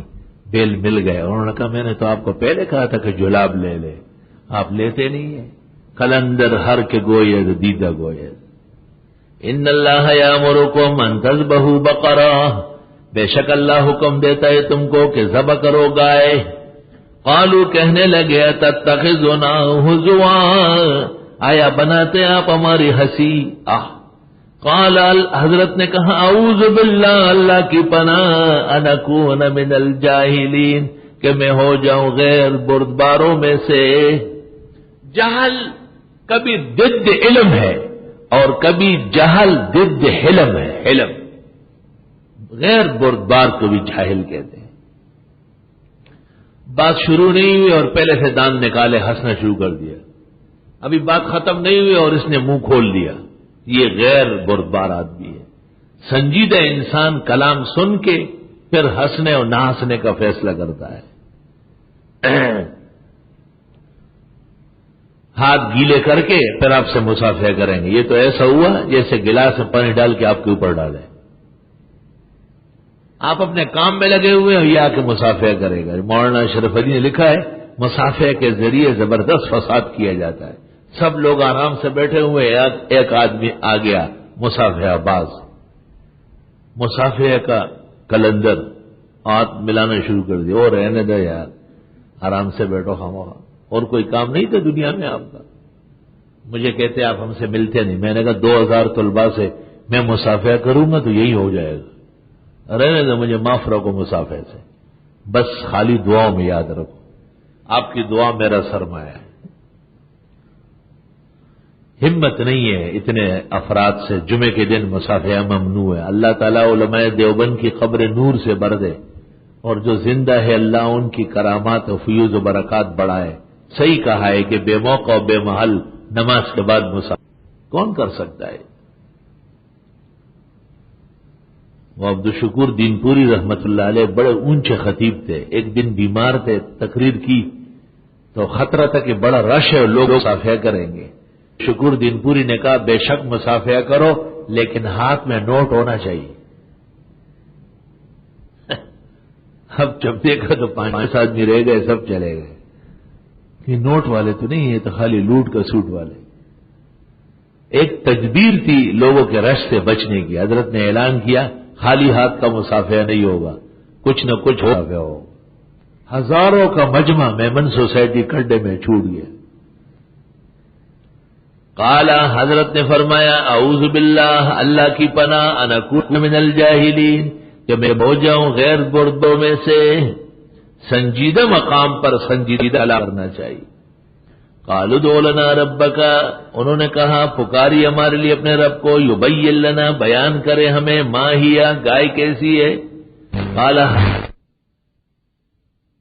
بیل مل گئے۔ اور انہوں نے کہا میں نے تو آپ کو پہلے کہا تھا کہ جلاب لے لے، آپ لیتے نہیں ہیں۔ کلندر ہر کے گوید دیدہ گوید۔ ان اللہ یامرکم ان تذبحوا بقرہ، بے شک اللہ حکم دیتا ہے تم کو کہ ذبح کرو گائے۔ قالوا کہنے لگے تتخذنا ہزوا، آیا بناتے آپ ہماری ہنسی؟ قال حضرت نے کہا اعوذ باللہ، اللہ کی پناہ، ان اکون من الجاہلین، کہ میں ہو جاؤں غیر بردباروں میں سے۔ جہل کبھی ضد علم ہے اور کبھی جہل ضد حلم ہے۔ حلم غیر بردبار کو بھی جاہل کہتے ہیں۔ بات شروع نہیں ہوئی اور پہلے سے دانت نکالے ہنسنا شروع کر دیا، ابھی بات ختم نہیں ہوئی اور اس نے منہ کھول دیا۔ یہ غیر بردبار آدمی ہے۔ سنجیدہ انسان کلام سن کے پھر ہنسنے اور نہ ہنسنے کا فیصلہ کرتا ہے۔ ہاتھ گیلے کر کے پھر آپ سے مصافحہ کریں گے. یہ تو ایسا ہوا جیسے گلاس میں پانی ڈال کے آپ کے اوپر ڈالیں. آپ اپنے کام میں لگے ہوئے ہیں, یہ آ کے مصافحہ کرے گا. مولانا اشرف علی نے لکھا ہے مصافحہ کے ذریعے زبردست فساد کیا جاتا ہے. سب لوگ آرام سے بیٹھے ہوئے, ایک آدمی آ گیا مصافحہ باز, مصافحہ کا کلندر ہاتھ ملانا شروع کر دیا. اور رہنے دو یار, آرام سے بیٹھو خاموخا. اور کوئی کام نہیں تھا دنیا میں آپ کا. مجھے کہتے آپ ہم سے ملتے نہیں. میں نے کہا 2000 طلباء سے میں مصافحہ کروں گا تو یہی ہو جائے گا. رہنے دو, مجھے معاف رکھو مصافحہ سے. بس خالی دعاؤں میں یاد رکھو, آپ کی دعا میرا سرمایہ ہے. ہمت نہیں ہے اتنے افراد سے جمعے کے دن مصافحہ ممنوع ہے. اللہ تعالیٰ علماء دیوبند کی قبر نور سے بھر دے, اور جو زندہ ہے اللہ ان کی کرامات و فیوز و برکات بڑھائے. صحیح کہا ہے کہ بے موقع و بے محل نماز کے بعد مصافحہ کون کر سکتا ہے. وہ عبدالشکور دین پوری رحمت اللہ علیہ بڑے اونچے خطیب تھے. ایک دن بیمار تھے, تقریر کی تو خطرہ تھا کہ بڑا رش ہے, لوگ مصافحہ کریں گے. شکور دین پوری نے کہا بے شک مصافحہ کرو لیکن ہاتھ میں نوٹ ہونا چاہیے. اب جب دیکھا تو 5 آدمی رہ گئے, سب چلے گئے. کہ نوٹ والے تو نہیں ہے, تو خالی لوٹ کا سوٹ والے. ایک تدبیر تھی لوگوں کے رش سے بچنے کی. حضرت نے اعلان کیا خالی ہاتھ کا مصافحہ نہیں ہوگا, کچھ نہ کچھ ہو. ہزاروں کا مجمع میمن سوسائٹی کڈے میں چھوٹ گیا. قالا, حضرت نے فرمایا اعوذ باللہ, اللہ کی پناہ, انا اکون من الجاہلین, کہ میں ہو جاؤں غیر بردوں میں سے. سنجیدہ مقام پر سنجیدہ کرنا چاہیے. قالوا ادع لنا ربک, انہوں نے کہا پکاری ہمارے لیے اپنے رب کو. یبین لنا, بیان کرے ہمیں. ما ہی, گائے کیسی ہے. قالا,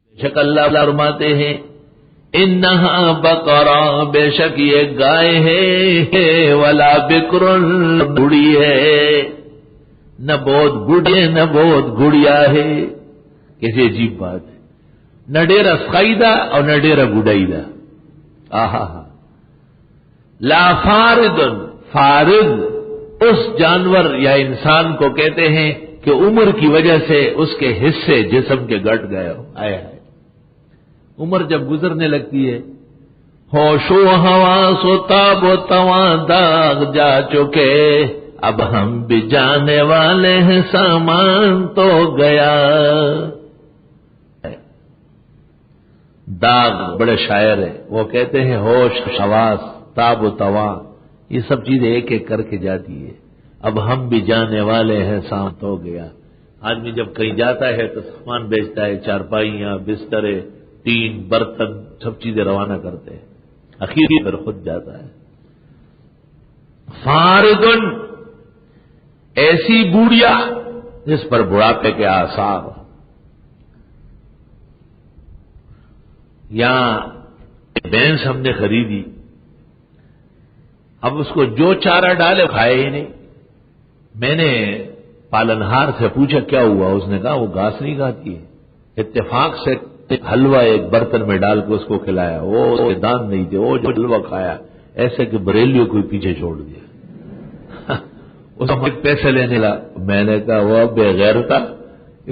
بے شک اللہ فرماتے ہیں انہا بقرہ, بے شک یہ گائے ہے. ولا بکر, بڑی ہے, نہ بہت بڑھے نہ بہت گڑیا ہے. کیسی عجیب بات ہے. نہ ڈیرا سخائیدہ اور نہ ڈیرا گڈائیدہ. آہا, لا فارد, فارد اس جانور یا انسان کو کہتے ہیں کہ عمر کی وجہ سے اس کے حصے جسم کے گٹ گئے ہو. آئے آئے, عمر جب گزرنے لگتی ہے, ہوش و حواس و تاب و تواں داغ جا چکے, اب ہم بھی جانے والے ہیں, سامان تو گیا. داغ بڑے شاعر ہیں, وہ کہتے ہیں ہوش, حواس, تاب و تواں, یہ سب چیزیں ایک ایک کر کے جاتی ہے. اب ہم بھی جانے والے ہیں, سامان تو گیا. آدمی جب کہیں جاتا ہے تو سامان بیچتا ہے, چارپائیاں, بسترے, تین برتن, سب چیزیں روانہ کرتے ہیں. اخیر پر خود جاتا ہے. فاردن, ایسی بوڑھیا جس پر بڑھاپے کے آثار. یہاں بھینس ہم نے خریدی, اب اس کو جو چارہ ڈالے کھائے ہی نہیں. میں نے پالنہار سے پوچھا کیا ہوا, اس نے کہا وہ گھاس نہیں کھاتی ہے. اتفاق سے حلوہ ایک برتن میں ڈال کے اس کو کھلایا, وہ اس کے دان نہیں تھے, وہ جو حلوہ کھایا ایسے کہ بریلیوں کو پیچھے چھوڑ دیا. اس کو پیسے لینے لگا. میں نے کہا وہ بے غیرتا,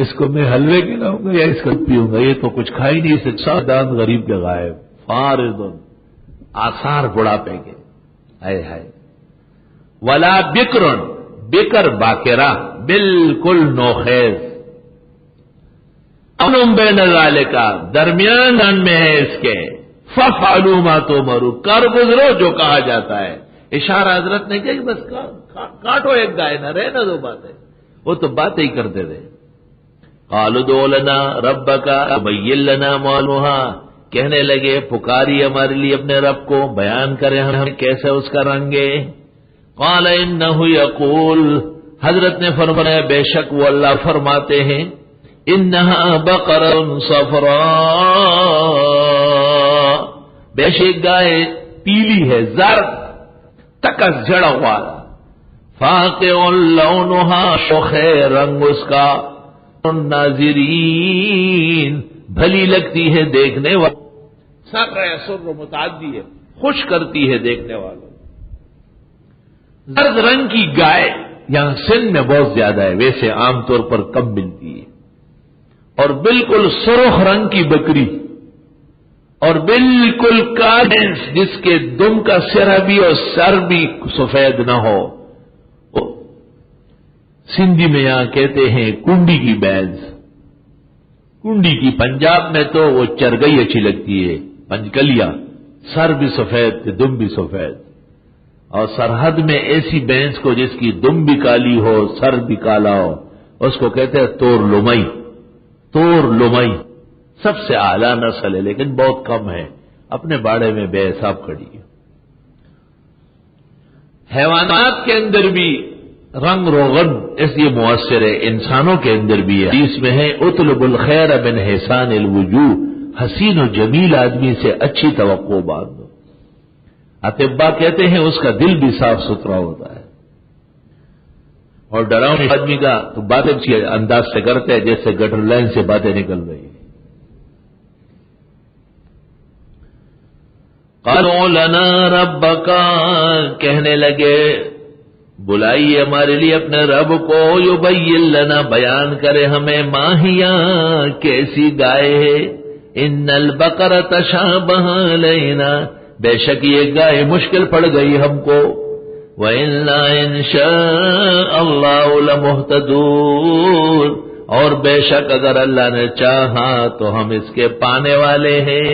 اس کو میں حلوے کھلاؤں گا یا اس کو پیوں گا, یہ تو کچھ کھائی نہیں, اسے 4 دان غریب کے غائب. فارض, آثار بڑھاپے کے. ہائے ہائے. ولا بکرن, بکر باقرہ, بالکل نوخیز. انم بین ذالک, درمیان میں ہے اس کے. ففعلوا ما تؤمرون, کر گزرو جو کہا جاتا ہے. اشارہ حضرت نے کیا کہ بس کاٹو ایک گائے, نہ رہنا دو باتیں. وہ تو باتیں ہی کرتے تھے. قالوا ادع لنا ربک بین لنا مالها, کہنے لگے پکاری ہمارے لیے اپنے رب کو, بیان کریں ہمیں کیسے اس کا رنگ ہے. قال انه یقول, حضرت نے فرمایا بے شک وہ اللہ فرماتے ہیں انها بقرة صفراء, بے شک گائے پیلی ہے, زرد تکس جڑا ہوا. فاقع لونها, شوخ رنگ اس کا. ناظرین, بھلی لگتی ہے دیکھنے والا. سر سر متعدی ہے, خوش کرتی ہے دیکھنے والوں. زرد رنگ کی گائے یہاں سندھ میں بہت زیادہ ہے، ویسے عام طور پر کم ملتی ہے. اور بالکل سرخ رنگ کی بکری اور بالکل کالے جس کے دم کا سرا بھی اور سر بھی سفید نہ ہو، سندھی میں یہاں کہتے ہیں کنڈی کی بیلز. کنڈی کی پنجاب میں تو وہ چرگئی اچھی لگتی ہے، پنجکلیا، سر بھی سفید دم بھی سفید. اور سرحد میں ایسی بھینس کو جس کی دم بھی کالی ہو سر بھی کالا ہو اس کو کہتے ہیں تور لومئی. تور لومئی سب سے اعلیٰ نسل ہے لیکن بہت کم ہے، اپنے باڑے میں بے حساب کھڑی ہے. حیوانات کے اندر بھی رنگ روغن اس لیے مؤثر ہے، انسانوں کے اندر بھی ہے. اس میں ہے اطلب الخیر من حسان الوجوہ، حسین و جمیل آدمی سے اچھی توقع باندھو. اطباء کہتے ہیں اس کا دل بھی صاف ستھرا ہوتا ہے. اور ڈراؤنے آدمی کا تو باتیں اچھی انداز سے کرتے ہیں جیسے گٹر لائن سے باتیں نکل رہی ہیں. قالوا لنا ربک، کہنے لگے بلائیے ہمارے لیے اپنے رب کو، یبین لنا، بیان کرے ہمیں، ماہیا، کیسی گائے ہے، ان البقرہ تشابہ علینا، بے شک یہ گائے مشکل پڑ گئی ہم کو، وَإِنَّا إِن شَاءَ اللَّهُ لَمُهْتَدُونَ، اور بے شک اگر اللہ نے چاہا تو ہم اس کے پانے والے ہیں.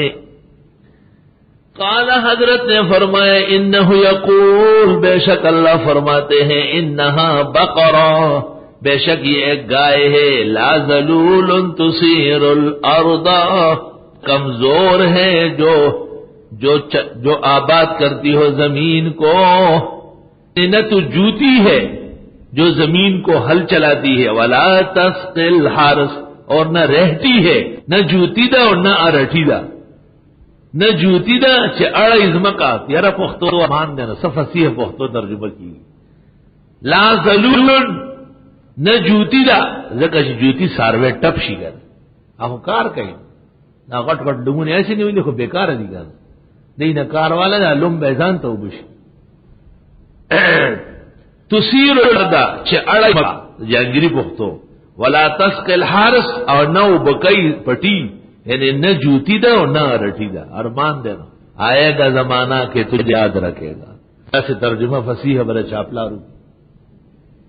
قال، حضرت نے فرمایا، انہ یقول، بے شک اللہ فرماتے ہیں، انہا بقرہ، بے شک یہ ایک گائے ہے، لا ذلول تثیر الارض، کمزور ہے جو آباد کرتی ہو زمین کو، نہ تو جوتی ہے جو زمین کو ہل چلاتی ہے، ولا تسقی الحرث، اور نہ رہتی ہے، نہ جوتی دا اور نہ ارٹھی دا، نہ جوتی دا چھ اڑا ازمکا یارا پختو امان دینا صفحی پختو ترجمہ کی. لا ذلول، نہ جوتی دا زکا چھ جوتی ساروے ٹپ شی گر اہو کار کہیں نہ غٹ غٹ ڈمون ایسی نہیں ہوئی، دیکھو بیکار دی گا نہیں نہ کار والا نہ لم بیزان تو بشی. تسیر الارض، چھ اڑا جانگری پختو، ولا تسقی الحرث، اور نہ بکئی پٹی، یعنی نہ جوتی دا اور نہ رٹی دا. ارمان دینا آئے گا زمانہ کہ تجھے یاد رکھے گا. ایسے ترجمہ فصیح بڑا چاپلا رو،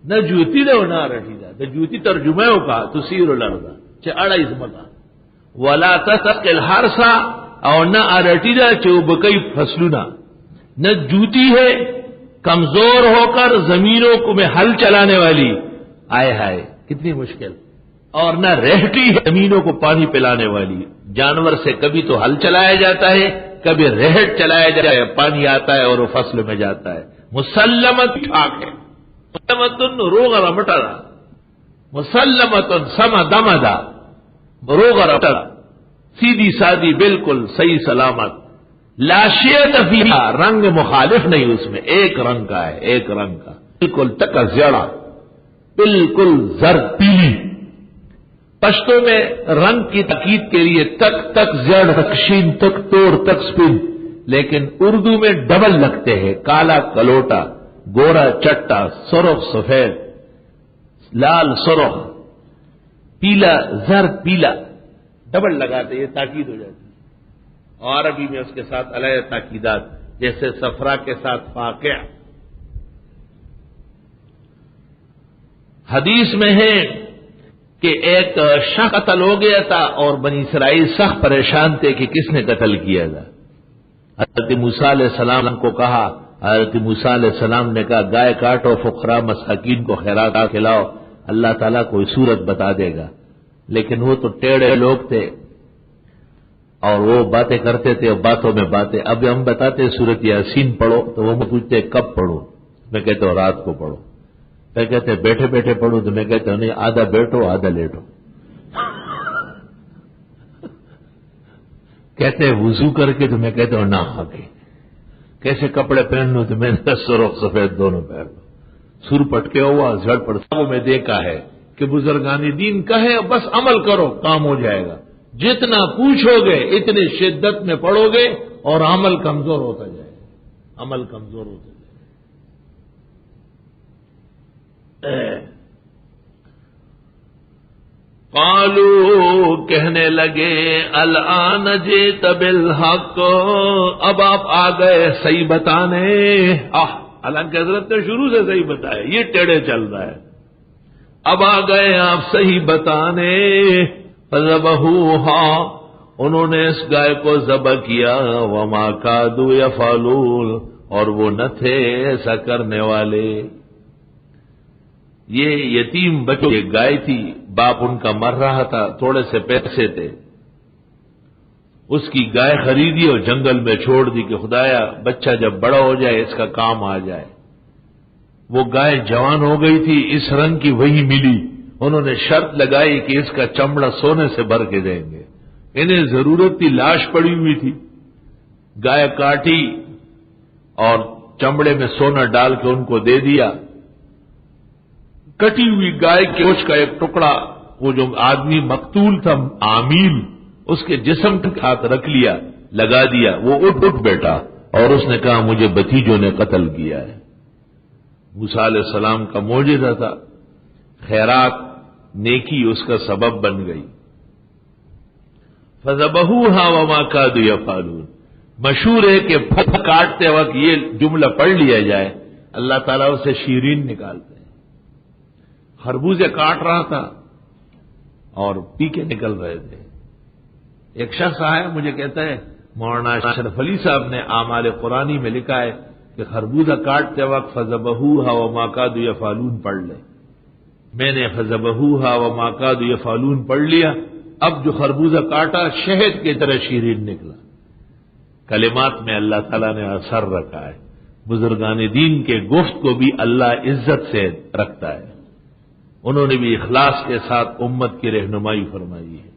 نہ جوتی دا اور نہ رٹی دا، نہ جوتی ترجمہ ہو کا تسیر الارض چھ اڑا ازمکا، ولا تسقی الحرث، اور نہ رٹی دا چھ بکئی فصلنا، نہ جوتی ہے کمزور ہو کر زمینوں کو میں ہل چلانے والی، آئے ہائے کتنی مشکل، اور نہ رہتی ہے زمینوں کو پانی پلانے والی. جانور سے کبھی تو ہل چلایا جاتا ہے، کبھی رہٹ چلایا جاتا ہے، پانی آتا ہے اور وہ فصل میں جاتا ہے. مسلمت ٹھاک ہے، مسلمتن روغ رمٹرا، مسلمتن سما دمدا، روغ رمٹرا، سیدھی سادی بالکل صحیح سلامت. لا شیء فیہا، رنگ مخالف نہیں اس میں، ایک رنگ کا ہے، ایک رنگ کا، بالکل تک زیڑا، بالکل زرد پیلی. پشتوں میں رنگ کی تاکید کے لیے تک تک زیڑ تک شین تک توڑ تک سپن، لیکن اردو میں ڈبل لگتے ہیں، کالا کلوٹا، گورا چٹا، سرخ سفید، لال سرخ، پیلا زرد پیلا، ڈبل لگاتے یہ تاکید ہو جاتی ہے. اور عربی میں اس کے ساتھ علیہ تاکیدات، جیسے صفرا کے ساتھ فاقع. حدیث میں ہے کہ ایک شخص قتل ہو گیا تھا اور بنی اسرائیل سخت پریشان تھے کہ کس نے قتل کیا تھا. حضرت موسیٰ علیہ السلام کو کہا، حضرت موسیٰ علیہ السلام نے کہا گائے کاٹو، فقراء مساکین کو خیرات کھلاؤ، اللہ تعالیٰ کوئی صورت بتا دے گا. لیکن وہ تو ٹیڑے لوگ تھے اور وہ باتیں کرتے تھے، باتوں میں باتیں. اب ہم بتاتے سورت یاسین پڑھو تو وہ پوچھتے کب پڑھو، میں کہتا ہوں رات کو پڑھو. میں کہتے بیٹھے بیٹھے پڑھو تو میں کہتا ہوں نہیں، آدھا بیٹھو آدھا لیٹو. کہتے وضو کر کے تو میں کہتا ہوں نہ آ کے. کیسے کپڑے پہن لوں تو میں سرخ سفید دونوں پہن لوں. سر پٹکے ہوا جھڑ پڑتا. میں دیکھا ہے کہ بزرگان دین کہے بس عمل کرو کام ہو جائے گا. جتنا پوچھو گے اتنی شدت میں پڑھو گے اور عمل کمزور ہوتا جائے گا. عمل کمزور ہوتے تھے. قالوا کہنے لگے الآن جئت بالحق، اب آپ آ گئے صحیح بتانے. حالانکہ حضرت نے شروع سے صحیح بتایا، یہ ٹیڑھے چل رہا ہے. اب آ گئے آپ صحیح بتانے. فذبحوها، انہوں نے اس گائے کو ذبح کیا. وما کادوا یفعلون، اور وہ نہ تھے ایسا کرنے والے. یہ یتیم بچوں کی گائے تھی، باپ ان کا مر رہا تھا، تھوڑے سے پیسے تھے، اس کی گائے خریدی اور جنگل میں چھوڑ دی کہ خدایا بچہ جب بڑا ہو جائے اس کا کام آ جائے. وہ گائے جوان ہو گئی تھی، اس رنگ کی وہی ملی. انہوں نے شرط لگائی کہ اس کا چمڑا سونے سے بھر کے دیں گے. انہیں ضرورت تھی، لاش پڑی ہوئی تھی. گائے کاٹی اور چمڑے میں سونا ڈال کے ان کو دے دیا. کٹی ہوئی گائے کے گوشت کا ایک ٹکڑا وہ جو آدمی مقتول تھا عامل، اس کے جسم کے ہاتھ رکھ لیا، لگا دیا. وہ اٹھ بیٹھا اور اس نے کہا مجھے بھتیجوں نے قتل کیا ہے. موسیٰ علیہ السلام کا معجزہ تھا، خیرات نیکی اس کا سبب بن گئی. فذبحوها وما كادوا يفعلون. مشہور ہے کہ پھل کاٹتے وقت یہ جملہ پڑھ لیا جائے، اللہ تعالیٰ اسے شیرین نکالتے ہیں. خربوزے کاٹ رہا تھا اور پی کے نکل رہے تھے. ایک شخص آیا مجھے کہتا ہے مولانا اشرف علی صاحب نے اعمال قرآنی میں لکھا ہے کہ خربوزہ کاٹتے وقت فذبحوها وما كادوا يفعلون پڑھ لے. میں نے فذبحوها وما كادوا يفعلون پڑھ لیا. اب جو خربوزہ کاٹا شہد کی طرح شیرین نکلا. کلمات میں اللہ تعالیٰ نے اثر رکھا ہے. بزرگان دین کے گفت کو بھی اللہ عزت سے رکھتا ہے. انہوں نے بھی اخلاص کے ساتھ امت کی رہنمائی فرمائی ہے.